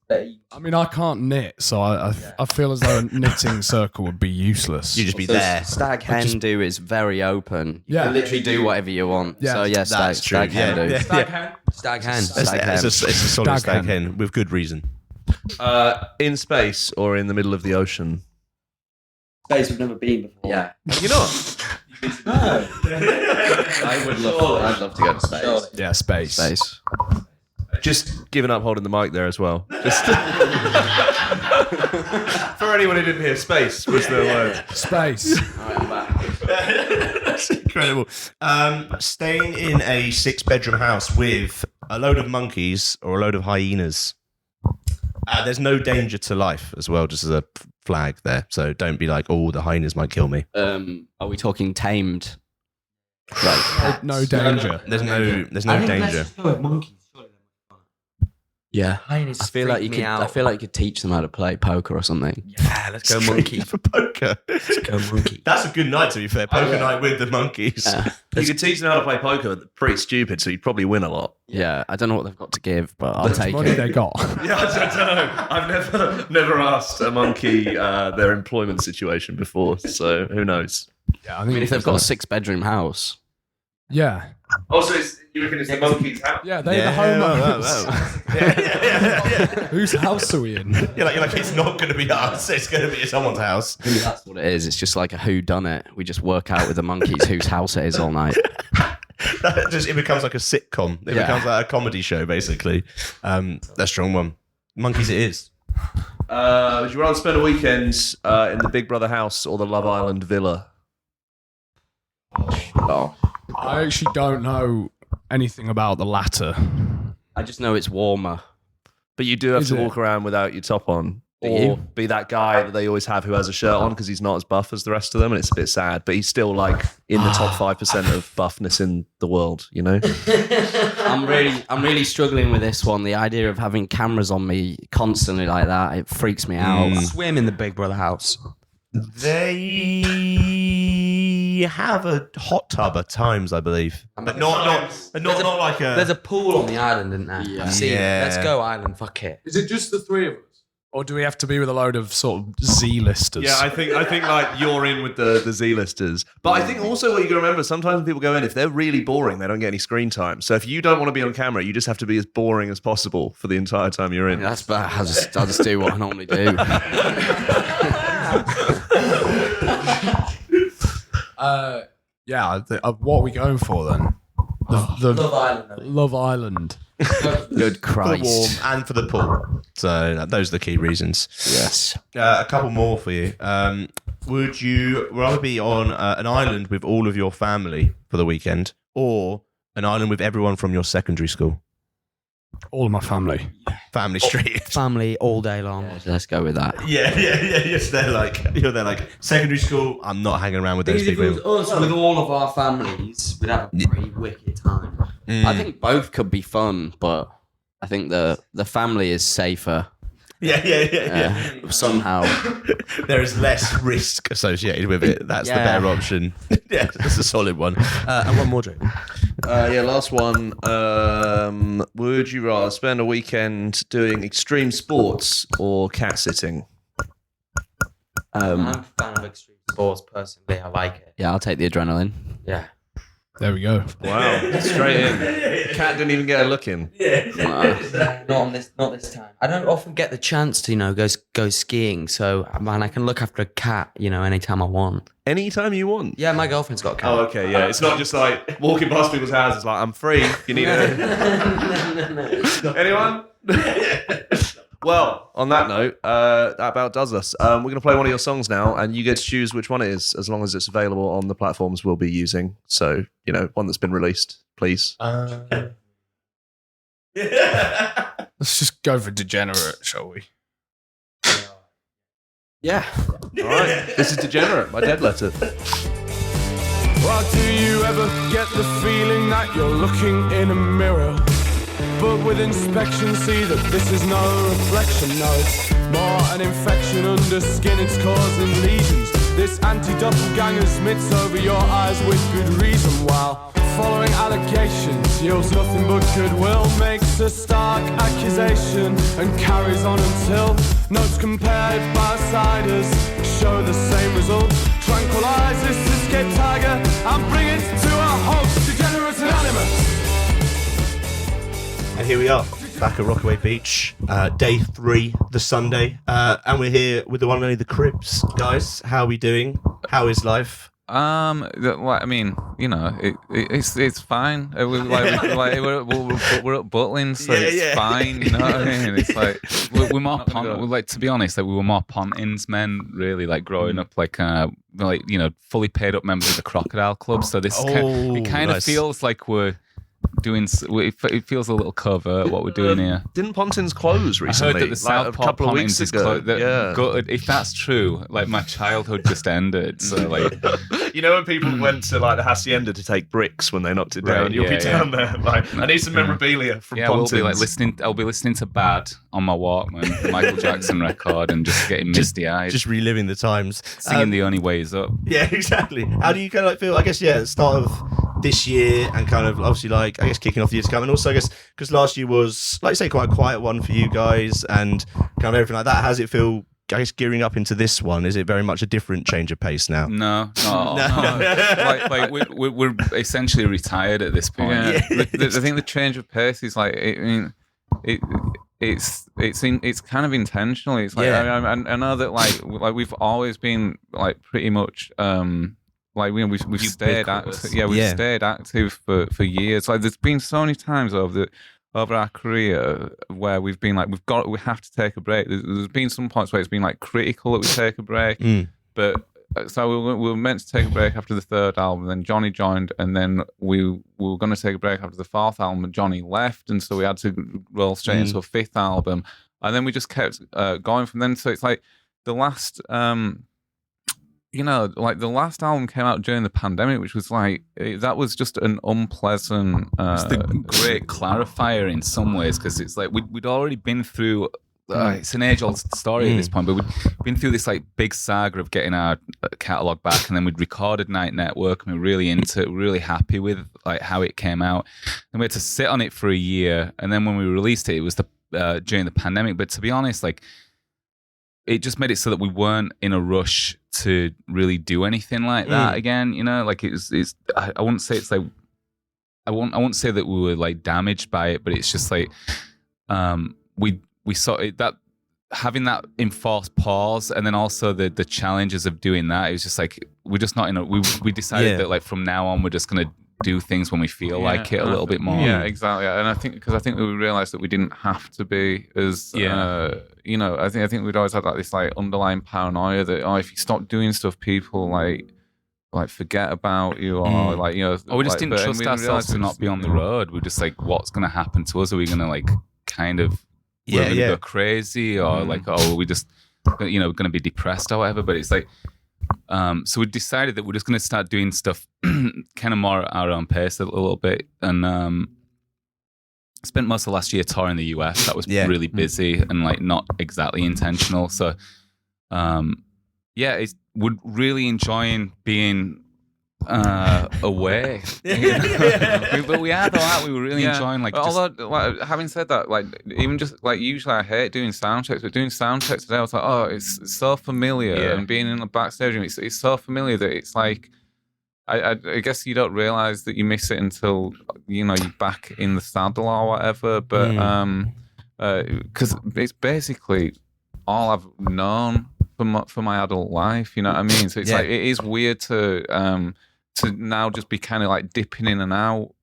I mean, I can't knit, so I feel as though a knitting circle would be useless. You just be there. Stag hen do is very open. You Yeah. can literally do whatever you want. Yeah. So yeah, That's true. stag hen do. Yeah. Stag hen. It's a solid Stag stag hen. hen with good reason. In space or in the middle of the ocean? Space we've never been before. Yeah. You're not. I'd love to go to space. Yeah, space. Space. Just giving up holding the mic there as well. Just for anyone who didn't hear, space was the word. Space. That's incredible. Staying in a 6-bedroom house with a load of monkeys or a load of hyenas. There's no danger to life as well, just as a flag there. So don't be like, oh, the hyenas might kill me. Are we talking tamed? No danger. There's no danger. Yeah. Hyenas I feel like you freak could. me out. I feel like you could teach them how to play poker or something. Yeah, let's go monkey. For poker. Let's go monkey. That's a good night, to be fair. Poker night with the monkeys. You could teach them how to play poker, but they're pretty stupid, so you'd probably win a lot. Yeah, I don't know what they've got to give, but I'll take Money it. they got. Yeah, I don't know. I've never asked a monkey their employment situation before, so who knows? Yeah, I mean, if they've got a 6-bedroom house, yeah, Also, you reckon it's the monkey's house? yeah, they're the homeowners. Yeah. Whose house are we in? You're like, it's not going to be us. It's going to be someone's house. maybe that's what it is. It's just like a whodunit. We just work out with the monkeys whose house it is all night. It becomes like a sitcom. It becomes like a comedy show, basically. That's a strong one. Monkeys it is. Would you rather spend a weekend in the Big Brother house or the Love Island villa? I actually don't know anything about the latter. I just know it's warmer. But you do have Is to it? walk around without your top on. Do Or you? be that guy that they always have who has a shirt on because he's not as buff as the rest of them, and it's a bit sad. But he's still like in the top 5% of buffness in the world, you know? I'm really struggling with this one. The idea of having cameras on me constantly like that, it freaks me out. Swim in the Big Brother house. They have a hot tub at times, I believe, but not like a. There's a pool on the island, isn't there? Yeah. I've seen it. Yeah. Let's go island. Fuck it. Is it just the 3 of us? Or do we have to be with a load of sort of Z-listers? Yeah, I think like you're in with the Z-listers. But I think also what you got to remember, sometimes when people go in, if they're really boring, they don't get any screen time. So if you don't want to be on camera, you just have to be as boring as possible for the entire time you're in. That's bad. I'll just do what I normally do. What are we going for then? The Love Island. Love Island. Good For the warm Christ. and for the pool. So those are the key reasons. Yes. A couple more for you. Would you rather be on an island with all of your family for the weekend, or an island with everyone from your secondary school? All of my family. Family Street. Family all day long. Let's go with that. Yeah. Yes, you're there like secondary school. I'm not hanging around with those If it people. was us with all of our families, we'd have a pretty wicked time. I think both could be fun, but I think the family is safer. Yeah. Somehow. There is less risk associated with it. That's the better option. Yeah, that's a solid one. And one more, Joe. Last one. Would you rather spend a weekend doing extreme sports or cat sitting? I'm a fan of extreme sports personally. I like it. Yeah, I'll take the adrenaline. Yeah. There we go. Wow, straight in. Cat didn't even get a look in. Not this time. I don't often get the chance to, go skiing. So, man, I can look after a cat, anytime I want. Anytime you want. Yeah, my girlfriend's got a cat. Oh, okay, yeah. It's not just like walking past people's houses like, I'm free. You need it. No. Anyone? Well, on that note, that about does us. We're going to play one of your songs now, and you get to choose which one it is, as long as it's available on the platforms we'll be using. So, one that's been released, please. Let's just go for Degenerate, shall we? Yeah. All right. This is Degenerate by Dead Letter. Well, do you ever get the feeling that you're looking in a mirror, but with inspection see that this is no reflection? No, it's more an infection under skin, it's causing lesions. This anti-doppelganger smits over your eyes with good reason, while following allegations yields nothing but goodwill, makes a stark accusation and carries on until notes compared by outsiders show the same result. Tranquilize this escaped tiger and bring it to a halt. Degenerate Anonymous. And here we are, back at Rockaway Beach, day 3, the Sunday, and we're here with the one and only the Cribs. Guys, how are we doing? How is life? It's fine. We're at Butlins, so it's fine. You know what I mean? It's like we're more to be honest, we were more Pontins men, really, like growing up, fully paid up members of the Crocodile Club. So this it kind of feels like we're doing. It feels a little covert what we're doing here. Didn't Pontins close recently? I heard that the Southport a couple of Pontins weeks ago. Gutted. If that's true, my childhood just ended. So when people went to the Hacienda to take bricks when they knocked it down, you'll be down there. I need some memorabilia from Pontins. I'll be listening to Bad on my Walkman, the Michael Jackson record, and just getting misty eyed, just reliving the times, singing The Only Way Is Up. Yeah, exactly. How do you kind of feel? I guess at the start of this year, and kind of obviously kicking off the year to come, and also I guess because last year was, like you say, quite a quiet one for you guys, and kind of everything like that. How does it feel, I guess, gearing up into this one? Is it very much a different change of pace now? No. We're essentially retired at this point. Yeah. I think the change of pace is it's kind of intentional. It's I know that we've always been pretty much we've stayed active. Yeah, we've stayed active for years. There's been so many times over our career where we've been we have to take a break. There's been some points where it's been critical that we take a break, but so we were meant to take a break after the 3rd album. Then Johnny joined, and then we were going to take a break after the 4th album, and Johnny left, and so we had to roll straight into a 5th album, and then we just kept going from then. So it's the last. The last album came out during the pandemic, which was that was just an unpleasant. It's the great clarifier in some ways, because it's we'd already been through. It's an age-old story at this point, but we'd been through this big saga of getting our catalogue back, and then we'd recorded Night Network, and we were really into it, really happy with how it came out, and we had to sit on it for a year, and then when we released it, it was during the pandemic. But to be honest, it just made it so that we weren't in a rush to really do anything like that again. I wouldn't say it's I won't say that we were damaged by it, but it's just we saw it, that having that enforced pause, and then also the challenges of doing that. It was just we're just not in a. We decided that from now on we're just gonna do things when we feel like it a little bit more. Yeah, exactly. And I think we realized that we didn't have to be as I think we'd always had this underlying paranoia that if you stop doing stuff, people forget about you, or or we just didn't trust ourselves to not be on the road. We're just what's going to happen to us? Are we going to kind of go crazy, or are we just going to be depressed or whatever? But it's so we decided that we're just going to start doing stuff kind of more at our own pace a little bit, and spent most of last year touring the US. That was really busy and not exactly intentional. So we're really enjoying being away. But we are though, we were really enjoying although having said that, even just usually I hate doing sound checks, but doing sound checks today I was it's so familiar, and being in the backstage room, it's so familiar that it's I guess you don't realize that you miss it until you're back in the saddle or whatever. But because it's basically all I've known for my adult life. You know what I mean? So it's like it is weird to now just be kind of like dipping in and out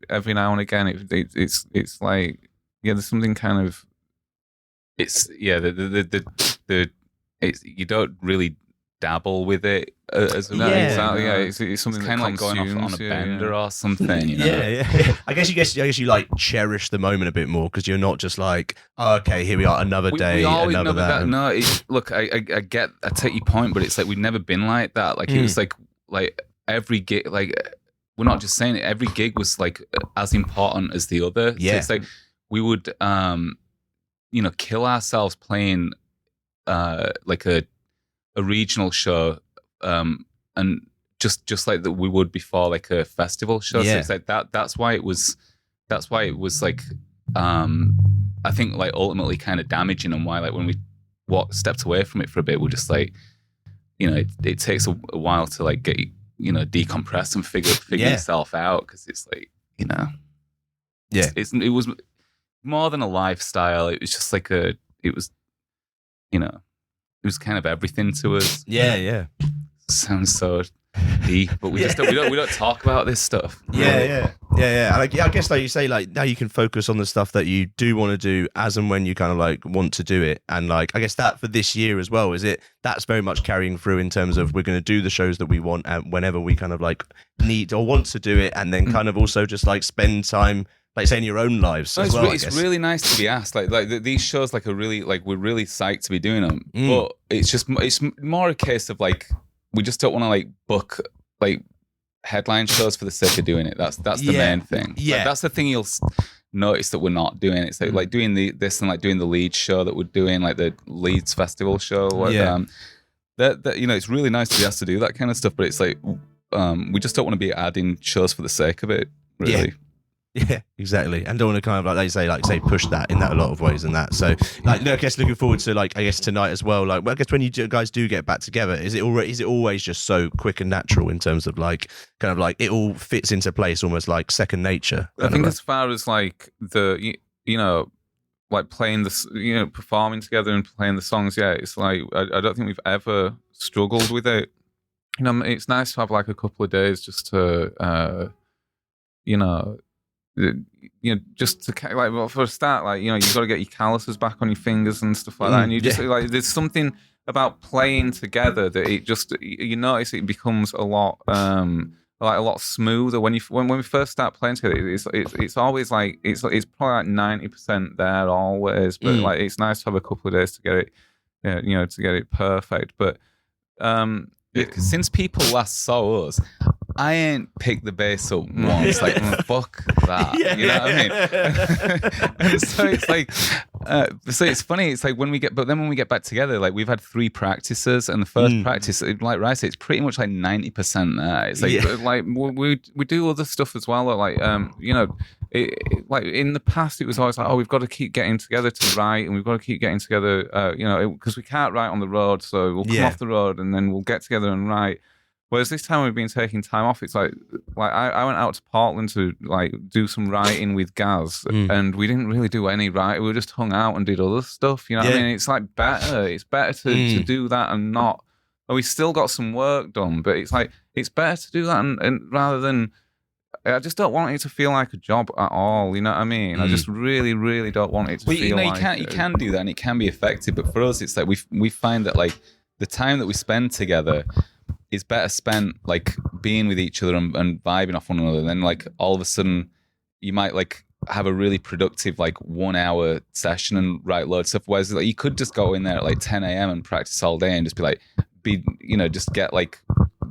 every now and again. It's like there's something kind of it's you don't really dabble with it as it's something kind of like going off on a bender or something. I guess you like cherish the moment a bit more because you're not just like, oh, okay, here we are, another day, we always another that. No, look, I take your point, but it's like we've never been like that. Like it was like every gig, like we're not just saying it. Every gig was like as important as the other. Yeah, so it's like we would kill ourselves playing like a regional show, and just like that we would before like a festival show. So it's like that's why it was like I think like ultimately kind of damaging, and why like when we stepped away from it for a bit, we're just like it takes a while to like get decompress and figure yourself out, because it's like it was more than a lifestyle. It was just like it was kind of everything to us. Yeah. Sounds so deep, but we just don't, we don't talk about this stuff. Yeah. And I guess like you say, like now you can focus on the stuff that you do want to do as and when you kind of like want to do it. And like I guess that for this year as well, that's very much carrying through in terms of we're going to do the shows that we want and whenever we kind of like need or want to do it, and then kind of also just like spend time, like say, in your own lives as well. It's really nice to be asked. Like these shows, like, are really like, we're really psyched to be doing them. But it's more a case of like we just don't want to like book like headline shows for the sake of doing it. That's the main thing. Yeah, like, that's the thing you'll notice that we're not doing. It's like doing this and like doing the Leeds show that we're doing, like the Leeds Festival show. That it's really nice to be asked to do that kind of stuff. But it's like we just don't want to be adding shows for the sake of it. Really. Yeah, exactly. And don't want to kind of like say push that in that a lot of ways and that. So like I guess looking forward to like I guess tonight as well. Like I guess when you guys do get back together, is it always just so quick and natural in terms of like kind of like it all fits into place almost like second nature? I think as far as like the like playing the performing together and playing the songs, it's like I don't think we've ever struggled with it. It's nice to have like a couple of days just to just to like for a start, like you've got to get your calluses back on your fingers and stuff like that, and you just like there's something about playing together that it just notice it becomes a lot smoother when we first start playing together. It's always like it's probably like 90% there always, but like it's nice to have a couple of days to get it to get it perfect. But since people last saw us, I ain't picked the bass up once. Like, fuck that. You know what I mean? So it's like, so it's funny. It's like when we get back together, like we've had 3 practices, and the first practice, like Rai said, it's pretty much like 90% there. It's like, like we do other stuff as well. Like, like in the past, it was always like, oh, we've got to keep getting together to write, and we've got to keep getting together, because we can't write on the road, so we'll come off the road and then we'll get together and write. Whereas this time we've been taking time off. It's like I went out to Portland to like do some writing with Gaz, and we didn't really do any writing. We just hung out and did other stuff. You know what I mean? It's like better. It's better to do that and not. Well, we still got some work done, but it's like it's better to do that and rather than. I just don't want it to feel like a job at all. You know what I mean? I just really, really don't want it to feel like. You can do that, and it can be effective. But for us, it's like we find that like the time that we spend together is better spent like being with each other and vibing off one another. Then like all of a sudden you might like have a really productive like 1 hour session and write loads of stuff. Whereas like you could just go in there at like 10 a.m. and practice all day and just just get like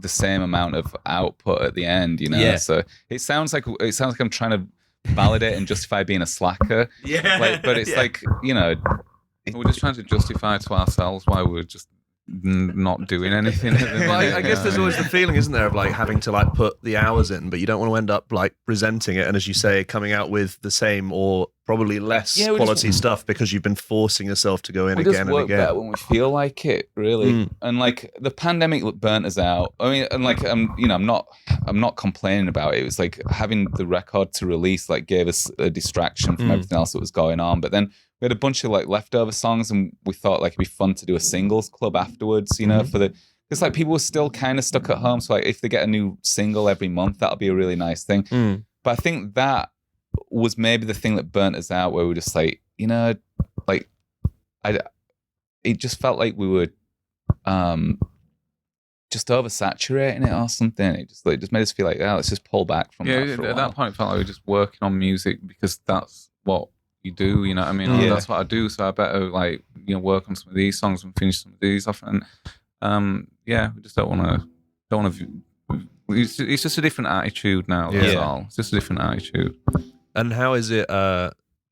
the same amount of output at the end, So it sounds like I'm trying to validate and justify being a slacker. But it's like, we're just trying to justify to ourselves why we're just not doing anything. Well, I guess there's always the feeling, isn't there, of like having to like put the hours in, but you don't want to end up like resenting it, and as you say, coming out with the same or probably less Yeah, we quality stuff because you've been forcing yourself to go in we again just and work again. better when we feel like it, really. And like the pandemic burnt us out. I mean, and like I'm not complaining about it. It was like having the record to release like gave us a distraction from everything else that was going on. But then we had a bunch of like leftover songs, and we thought like it'd be fun to do a singles club afterwards. You know, because like people were still kind of stuck at home. So like if they get a new single every month, that'll be a really nice thing. But I think that was maybe the thing that burnt us out, where we were just like, you know, like it just felt like we were just oversaturating it or something. It just made us feel like, let's just pull back from that for a at while. that point, it felt like we were just working on music because that's what you do. You know what I mean? That's what I do. So I better like work on some of these songs and finish some of these off. And we just don't want to. It's just a different attitude now. That's all. It's just a different attitude. And how is it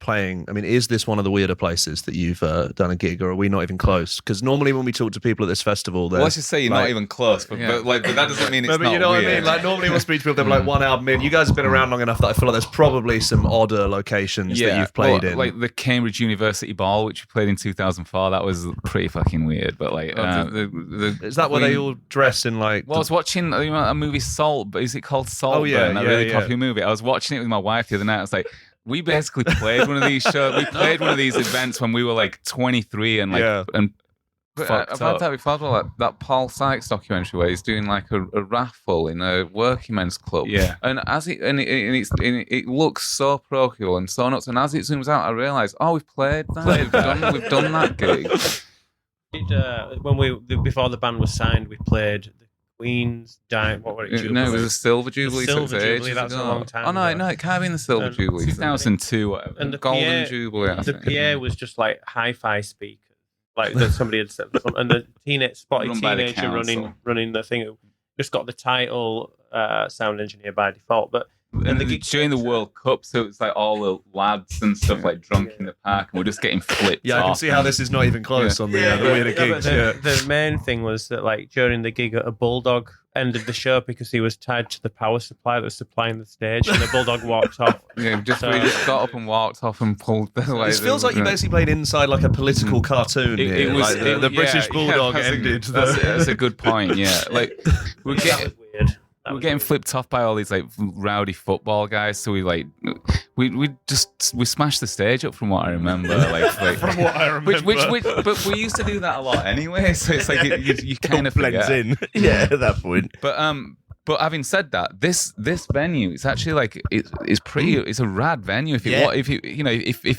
playing? I mean, is this one of the weirder places that you've done a gig, or are we not even close? Because normally when we talk to people at this festival, Well, let's just say you're not even close, but that doesn't mean it's no, but not you know weird. what I mean? Like normally when we speak to people, they're like one album in. You guys have been around long enough that I feel like there's probably some odder locations that you've played in. Like the Cambridge University Ball, which we played in 2004. That was pretty fucking weird. But like, is that where they all dress in like? Well, I was watching a movie Salt, but is it called Salt? Oh yeah, that really coffee movie. I was watching it with my wife the other night. I was like, we basically played one of these shows. We played one of these events when we were like 23 and like and I've had that before, like that Paul Sykes documentary where he's doing like a raffle in a working men's club. Yeah, and it looks so parochial and so nuts. And as it zooms out, I realise, we've played that. we've done that gig. Before the band was signed, we played the Queen's What were it? Jubilee? No, it was a Silver Jubilee. Silver Jubilee. That's a long time. Oh no, it can't be in the Silver Jubilee. 2002, whatever. And the Golden PA, Jubilee. The PA was just like hi-fi speakers, like that somebody had set, and the spotty Run by the teenager council. running the thing. Who just got the title sound engineer by default, but. And during the World Cup, so it's like all the lads and stuff like drunk in the park, and we're just getting flipped. Yeah, I can off. see how this is not even close on the weirder gigs. The main thing was that like during the gig, a bulldog ended the show because he was tied to the power supply that was supplying the stage, and the bulldog walked off. Yeah, we just got up and walked off and pulled the. This feels like you basically played inside like a political cartoon. It was the British bulldog ended. That's a good point. Yeah, like we're getting. Weird. We're getting flipped off by all these like rowdy football guys, so we smashed the stage up from what I remember. Like from what I remember, but we used to do that a lot anyway. So it's like you kind of blends in. Yeah, at that point. But having said that, this venue, it's actually like it's pretty. It's a rad venue. If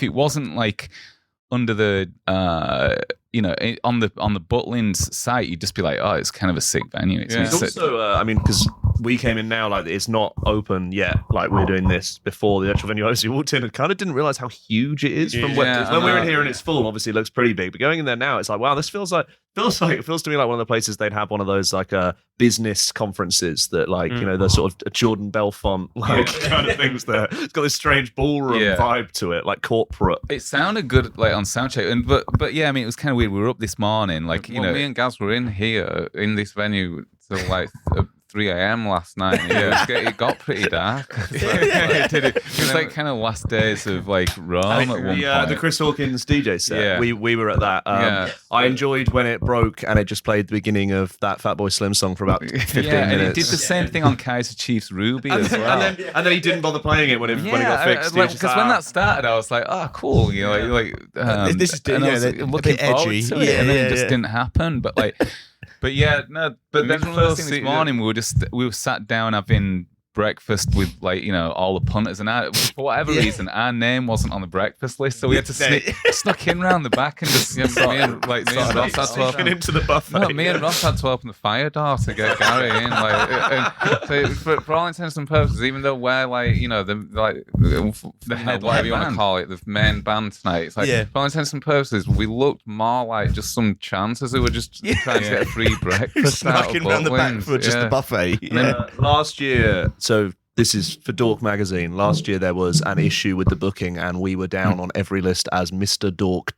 it wasn't like under the on the Butlins site, you'd just be like, it's kind of a sick venue. It's also, I mean, because we came in now, like it's not open yet. Like we're doing this before the actual venue. Obviously, we walked in and kind of didn't realize how huge it is from when we were in here and it's full. Obviously, it looks pretty big. But going in there now, it's like, wow, this feels to me like one of the places they'd have one of those like business conferences that like the sort of Jordan Belfont like kind of things there. It's got this strange ballroom vibe to it, like corporate. It sounded good like on soundcheck, and but yeah, I mean, it was kind of weird. We were up this morning, like me and Gaz were in here in this venue till like 3 a.m. last night. It got pretty dark. It was like kind of last days of like Rome at one point. The Chris Hawkins DJ set. Yeah. We were at that. I enjoyed when it broke and it just played the beginning of that Fatboy Slim song for about 15 minutes. And it did the same thing on Kaiser Chiefs Ruby as well. And then he didn't bother playing it when it got fixed. Because when that started, I was like, cool, this is looking edgy, to it, and then it just didn't happen. But then the first thing this morning, we were sat down having breakfast with all the punters, and for whatever reason our name wasn't on the breakfast list, so we had to snuck in round the back and just me and Ross had to open into the buffet. No, me and Ross had to open the fire door to get Gary in. So for all intents and purposes, even though we're the head, whatever you want to call it, the main band tonight, it's like for all intents and purposes, we looked more like just some chancers who were just trying to get a free breakfast out of around the back for just the buffet. Last year. So this is for Dork magazine. Last year there was an issue with the booking, and we were down on every list as Mr. Dork.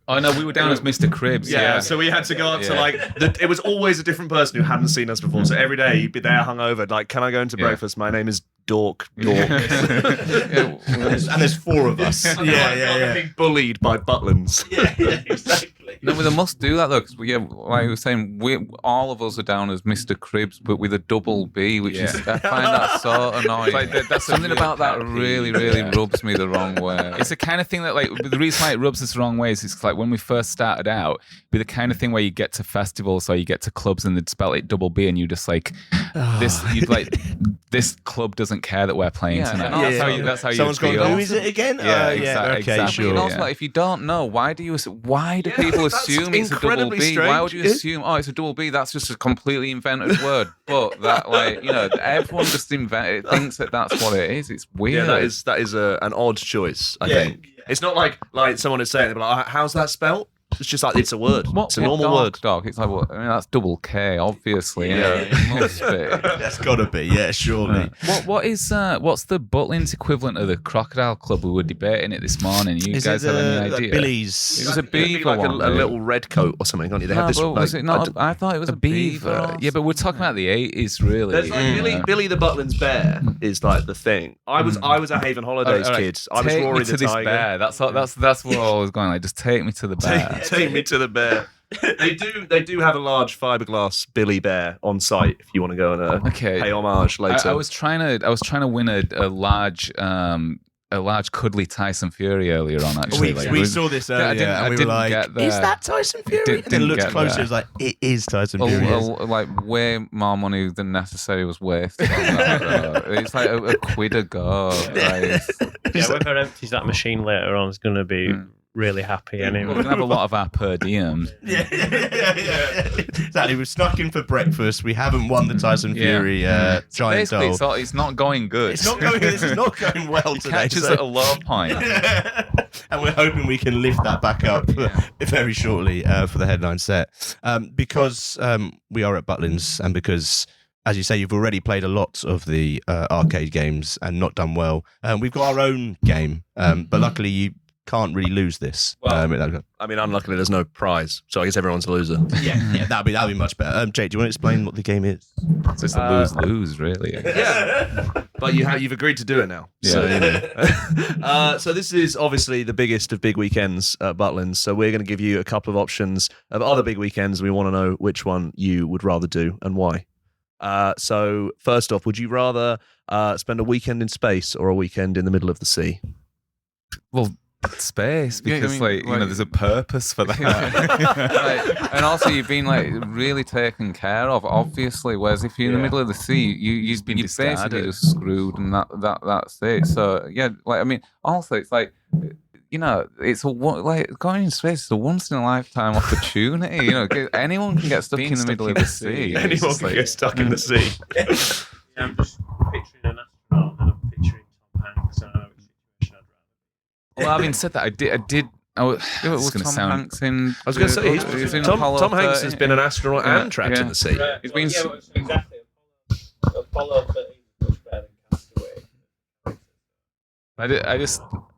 Oh no, we were down as Mr. Cribs. Yeah, so we had to go up to it was always a different person who hadn't seen us before. So every day you'd be there hungover, like, can I go into breakfast? My name is Dork. And there's 4 of us. Yeah. Being bullied by Butlins. Yeah, exactly. No, but they must do that though, because like I was saying, all of us are down as Mr. Cribs, but with a double B, which is I find that so annoying. Like, that's something about that really rubs me the wrong way. It's the kind of thing that, like, the reason why it rubs us the wrong way is it's like when we first started out, it'd be the kind of thing where you get to festivals or you get to clubs and they'd spell it double B, and you just like this club doesn't care that we're playing tonight. That's how you Someone's feel. gone, who is it again? Exactly. Sure. And also, like, if you don't know, why do people assume it's a double B? strange. Why would you assume, it's a double B? That's just a completely invented word. But that, like, everyone just thinks that that's what it is. It's weird. Yeah, that is an odd choice, I think. It's not like someone is saying, they're like, how's that spelled? It's just like, it's a word. It's a normal word. Dog. It's like, well, I mean, that's double K, obviously. It must be. That's got to be, surely. What's the Butlins equivalent of the Crocodile Club? We were debating it this morning. You guys have any idea? Billy's. It was a beaver like one. a little red coat or something, can't you? They have this. Was it not? I thought it was a beaver. Yeah, but we're talking about the 80s, really. There's like Billy the Butlins bear is like the thing. I was at Haven Holidays, kids. I was Rory the tiger. Bear. That's what I was going like. Just take me to the bear. Take me to the bear. They do have a large fiberglass Billy bear on site if you want to go and pay homage later. I was trying to win a large cuddly Tyson Fury earlier on. Actually, we saw this earlier, and we were like, "Is that Tyson Fury?" And then looked closer, it was like, "It is Tyson Fury." Like way more money than necessary was wasted on that. It's like a quid a go. Whoever empties that machine later on is going to be really happy anyway. We're going to have a lot of our per diem. Yeah. Exactly. We're snuck in for breakfast. We haven't won the Tyson Fury giant doll. It's not going good. This is not going well today. Catches at a low point. And we're hoping we can lift that back up very shortly for the headline set. Because we are at Butlins, and because, as you say, you've already played a lot of the arcade games and not done well. We've got our own game, but luckily you can't really lose this. Well, I mean, unluckily, there's no prize, so I guess everyone's a loser. Yeah, that'd be much better. Jake, do you want to explain what the game is? So it's a lose, really. Yeah, but you've agreed to do it now. Yeah. So this is obviously the biggest of big weekends at Butlins. So we're going to give you a couple of options of other big weekends. We want to know which one you would rather do and why. So first off, would you rather spend a weekend in space or a weekend in the middle of the sea? Well, space, because there's a purpose for that. And also you've been really taken care of, obviously, whereas if you're in the middle of the sea, you've been basically just screwed, and that's it. So also it's like, it's going in space is a once in a lifetime opportunity. Anyone can get stuck in the middle of the sea. Anyone can get stuck in the sea. I'm just picturing an astronaut and I'm picturing Tom Hanks. I don't know which situation I'd rather. Well, having said that, I did. Was Tom sound. Hanks in? I was going to say Tom Hanks has been an astronaut and trapped in the sea. He's been exactly. Apollo 13 was much better than Castaway.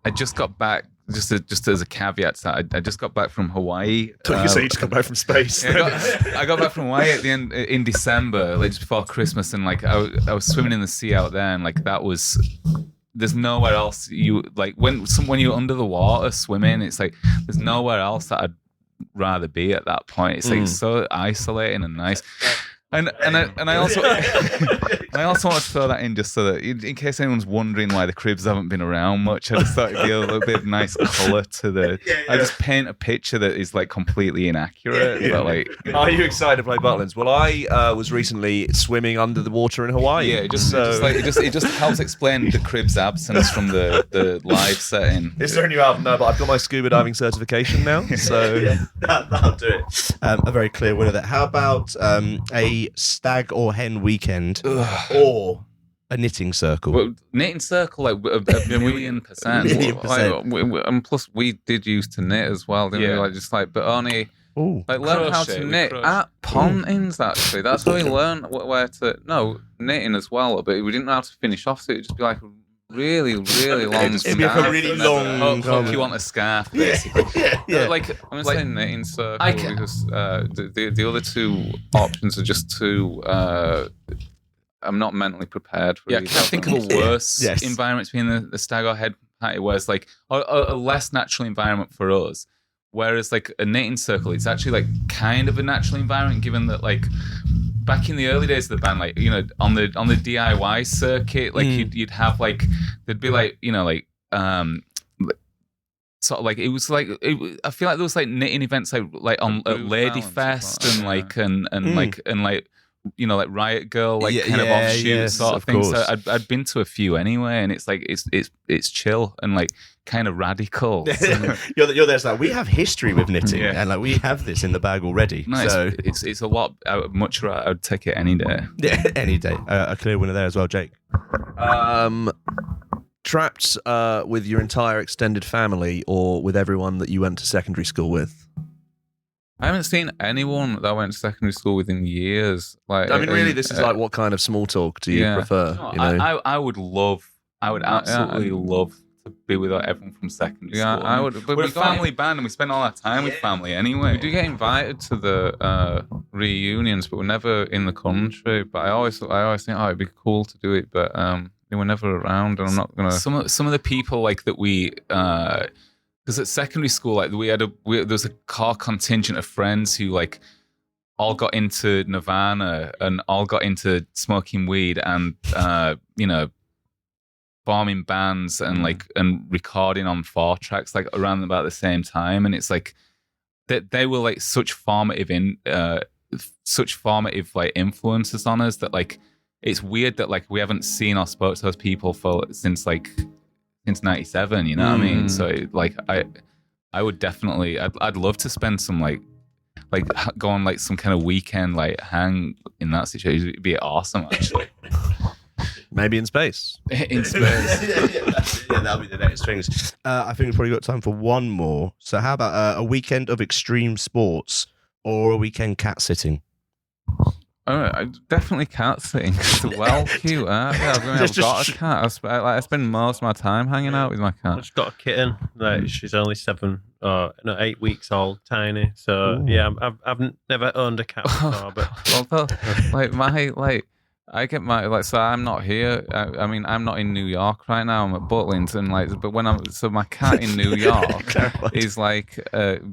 I just got back. Just as a caveat, I just got back from Hawaii. You say you just got back from space. I got back from Hawaii at the end in December, just before Christmas, and I was swimming in the sea out there, and that was. There's nowhere else when you're under the water swimming, it's like there's nowhere else that I'd rather be at that point. It's so isolating and nice. And I also want to throw that in just so that in case anyone's wondering why the cribs haven't been around much, I just thought it'd be a little bit of nice colour to the. I just paint a picture that is completely inaccurate. But are you excited to play Butlins? Well, I was recently swimming under the water in Hawaii. Yeah, it just helps explain the cribs' absence from the live setting. Is there a new album? No, but I've got my scuba diving certification now, so that'll do it. A very clear winner there. How about a stag or hen weekend or a knitting circle? Well, knitting circle, a million percent. And plus, we did used to knit as well, didn't we? But only learn how to knit at Pontins. Actually, that's where we learned where to knitting as well. But we didn't know how to finish off, so it'd just be like a really, really long scarf. It'd be a really long. Hope you want a scarf, basically. Yeah. I'm saying knitting circle because the other two options are just too. I'm not mentally prepared for it. I camping. think of a worse Yes. environment being the stag or head party, where it's like a less natural environment for us. Whereas like a knitting circle, it's actually like kind of a natural environment, given that like back in the early days of the band, like, you know, on the DIY circuit, like you'd have like, there'd be like, you know, like sort of like it was like I feel like there was like knitting events like on at Lady Fest and like and like you know, like Riot Girl, like kind of offshoot sort of thing. So I'd been to a few anyway, and it's like it's chill and like kind of radical. You're there, like we have history with knitting, and like we have this in the bag already. No, so it's a lot. Much rather, I would take it any day. Yeah, any day. A clear winner there as well, Jake. Trapped with your entire extended family or with everyone that you went to secondary school with? I haven't seen anyone that I went to secondary school with in years. Like, I mean, really, this is like, what kind of small talk do you prefer? No, you know? I would absolutely love to be with everyone from secondary school. I would. But We're a family band, and we spend all our time with family anyway. We do get invited to the reunions, but we're never in the country. But I always think, it'd be cool to do it, but they were never around, and I'm not gonna. Some of the people like that we. Because at secondary school, like there was a core contingent of friends who like all got into Nirvana and all got into smoking weed and you know, forming bands and like and recording on 4-tracks like around about the same time. And it's like that they were like such formative like influences on us that like it's weird that like we haven't seen or spoke to those people since 97, you know what I mean? So like I would definitely I'd love to spend some like go on like some kind of weekend like hang in that situation. It'd be awesome actually. Maybe in space. In space. Yeah, that'll be the next things. I think we've probably got time for one more. So how about a weekend of extreme sports or a weekend cat sitting? I definitely cat sitting. It's well cute. I've got a cat. I spend most of my time hanging out with my cat. I've just got a kitten. Like she's only 8 weeks old, tiny. So yeah, I've never owned a cat before. But I get my so I'm not here. I mean, I'm not in New York right now. I'm at Butlins, and but when my cat in New York is like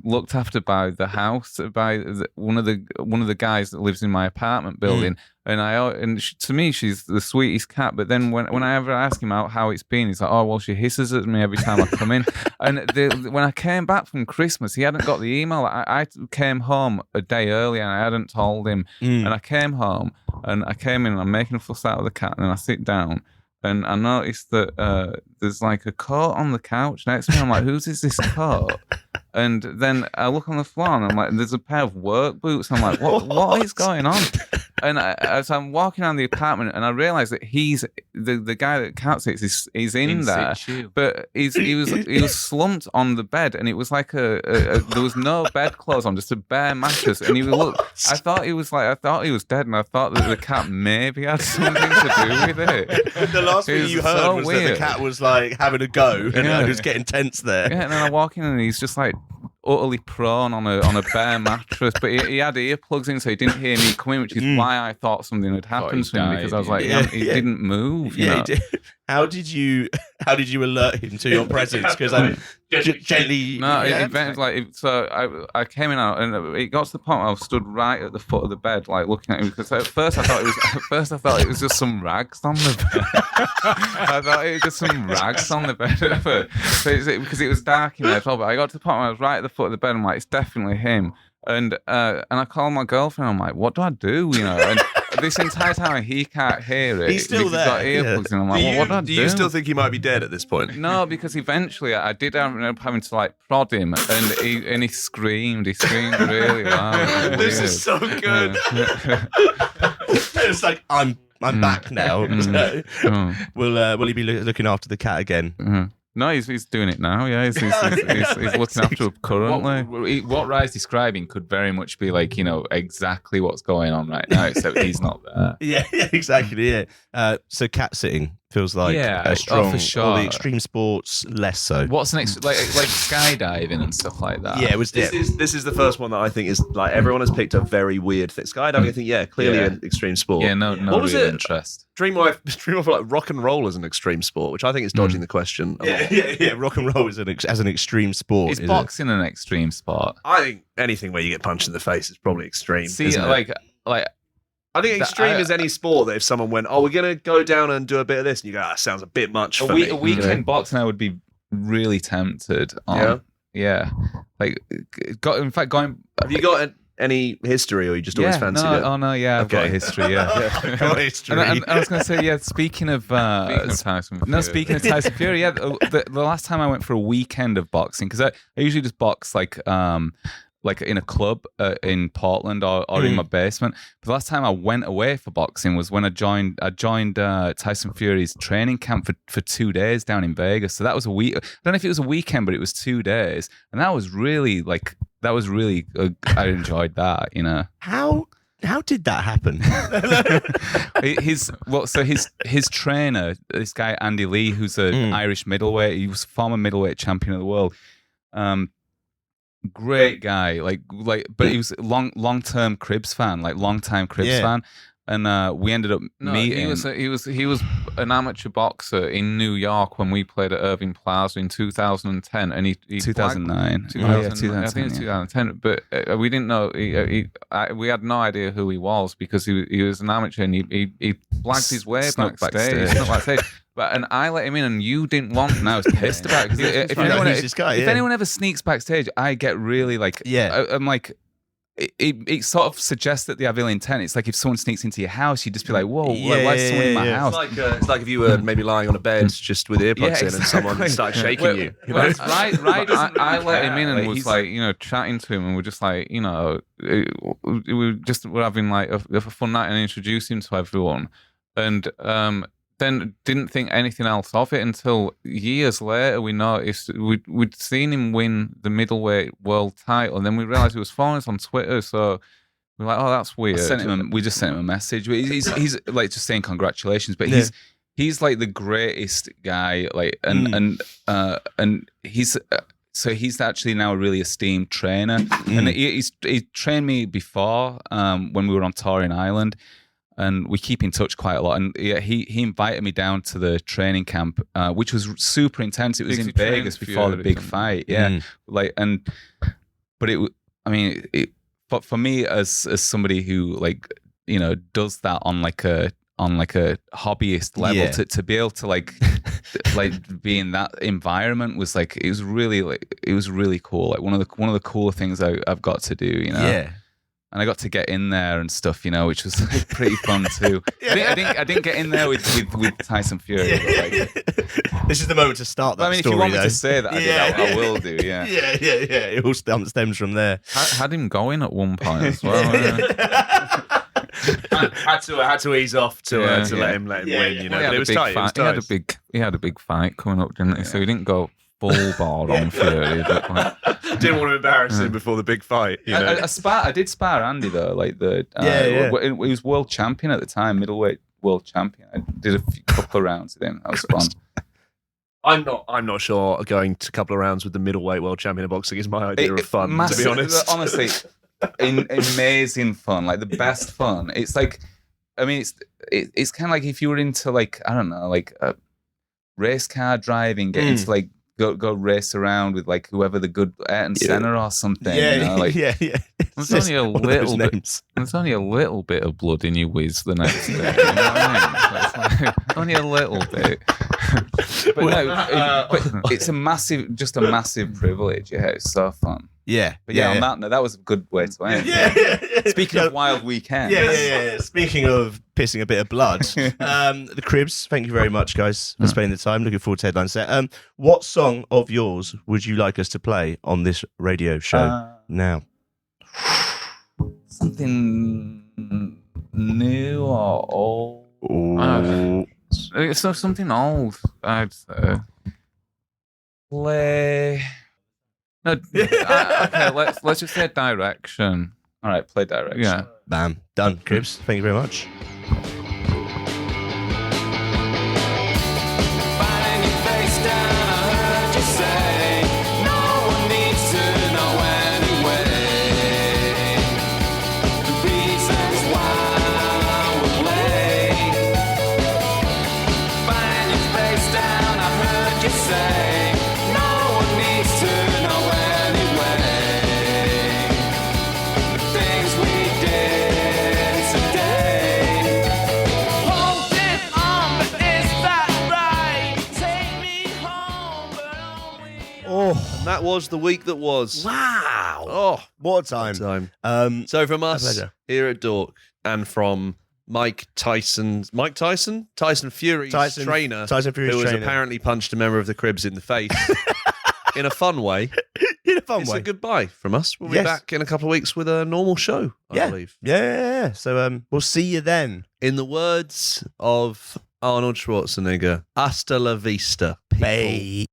looked after by the house by one of the guys that lives in my apartment building. To me, she's the sweetest cat. But then when I ever ask him how it's been, he's like, oh, well, she hisses at me every time I come in. And when I came back from Christmas, he hadn't got the email. I came home a day early and I hadn't told him. And I came home and I came in and I'm making a fuss out of the cat. And then I sit down and I noticed that there's like a coat on the couch next to me. I'm like, whose is this coat? And then I look on the floor and I'm like, there's a pair of work boots. I'm like, what is going on? And as I'm walking around the apartment, and I realised that he's the guy that cat sits is in there, but he was slumped on the bed, and it was like there was no bedclothes on, just a bare mattress, and I thought he was dead, and I thought that the cat maybe had something to do with it. The last thing you heard was that the cat was like having a go, and it was getting tense there. Yeah, and then I walk in, and he's just like utterly prone on a bare mattress, but he had earplugs in, so he didn't hear me come in, which is why I thought something had happened to him, because I was like, he didn't move. You know? How did you alert him to your presence? Because I'm gently. No, I came in out, and it got to the point where I stood right at the foot of the bed, like looking at him. Because at first I thought it was just some rags on the bed. I thought it was just some rags on the bed because it was dark in there as well. But I got to the point where I was right at the foot of the bed. And I'm like, it's definitely him. And I called my girlfriend. I'm like, what do I do? You know, and this entire time he can't hear it. He's still there. He's got earplugs in. I'm like, what do I do? Do you still think he might be dead at this point? No, because eventually I did end up having to like prod him, and he screamed. He screamed really loud. This is so good. It's like I'm back now. So, will he be looking after the cat again? No, he's doing it now. Yeah, he's looking after it currently. What Rye's describing could very much be like, you know, exactly what's going on right now, except he's not there. Yeah, exactly. Yeah. So cat sitting, feels like a strong. for sure. All the extreme sports, less so. What's next? Like skydiving and stuff like that. Yeah, it was. This is the first one that I think is like everyone has picked a very weird thing. Skydiving, I think, clearly an extreme sport. Yeah, no what was real it? interest. Dream of like rock and roll as an extreme sport, which I think is dodging the question. Yeah. Rock and roll as an extreme sport. Is boxing an extreme sport? I think anything where you get punched in the face is probably extreme. See, isn't it? like. I think extreme is any sport that if someone went, we're going to go down and do a bit of this, and you go, that sounds a bit much for me. A weekend boxing, I would be really tempted on. Yeah. Like, going... Have you got any history, or you just always fancied it? Oh, no, yeah, I've got history, Got history. And I was going to say, speaking of Tyson Fury. No, speaking of Tyson Fury, the last time I went for a weekend of boxing, because I usually just box like in a club in Portland or in my basement. But the last time I went away for boxing was when I joined Tyson Fury's training camp for 2 days down in Vegas. So that was a week. I don't know if it was a weekend, but it was 2 days, and that was really I enjoyed that. You know, how did that happen? His trainer, this guy Andy Lee, who's an Irish middleweight. He was former middleweight champion of the world. Great guy, but he was long-term Cribs fan, long-time Cribs fan, and we ended up meeting. He was an amateur boxer in New York when we played at Irving Plaza in 2010, and he 2009. 2010. I think it's 2010, but we didn't know. We had no idea who he was because he was an amateur, and he blagged his way backstage. And I let him in, and you didn't want, and I was pissed about it. If anyone ever sneaks backstage, I get really I'm like, it sort of suggests that they have ill intent. It's like if someone sneaks into your house, you'd just be like, whoa, why is someone in my house? It's like if you were maybe lying on a bed just with earplugs in and someone started shaking you. I let him in and was chatting to him, and we're just like, we're having like a fun night and introduced him to everyone. And then didn't think anything else of it until years later we noticed we'd seen him win the middleweight world title, and then we realized he was following us on Twitter, so we're like, oh, that's weird. We just sent him a message. He's like just saying congratulations, but he's like the greatest guy, and he's so he's actually now a really esteemed trainer, and he trained me before when we were on tour in Ireland. And we keep in touch quite a lot. And he invited me down to the training camp, which was super intense. It was in Vegas before the big fight. Yeah. But for me as somebody who does that on like a hobbyist level, to be able to be in that environment was it was really cool. Like one of the cooler things I've got to do, Yeah. And I got to get in there and stuff, which was pretty fun too. I didn't get in there with Tyson Fury. This is the moment to start that story. If you want me to say that, I will do. Yeah. Yeah. It all stems from there. Had him going at one point as well. had to ease off to let him win. But it was tight. He had a big fight coming up, didn't he? So he didn't go full board on Fury. Didn't want to embarrass him before the big fight. I did spar Andy though. He was world champion at the time, middleweight world champion. I did a couple of rounds with him. That was fun. I'm not sure going to a couple of rounds with the middleweight world champion of boxing is my idea of fun. To be honest, honestly, amazing fun, like the best fun. It's like, it's kind of like if you were into race car driving, get into go race around with whoever the good Ayrton Senna or something. There's only a little bit. There's only a little bit of blood in your whiz the next day. You know what I mean? Only a little bit. But it's a massive privilege. Yeah, it's so fun. Yeah. But on that note, that was a good way to end. Speaking of wild weekends. Yeah. Speaking of pissing a bit of blood, the Cribs, thank you very much, guys, for spending the time. Looking forward to Headline Set. What song of yours would you like us to play on this radio show now? Something new or old? It's something old, I'd say. Play... No, okay, let's just say Direction. All right, play Direction. Yeah. Bam. Done. Cribs, thank you very much. And that was the week that was. Wow. Oh, what a time. So from us pleasure. here at Dork and from Tyson Fury's trainer, Tyson Fury's who has trainer. apparently punched a member of the Cribs in the face in a fun way. It's a goodbye from us. We'll be back in a couple of weeks with a normal show, I believe. Yeah. So we'll see you then. In the words of Arnold Schwarzenegger, hasta la vista, people. Bye.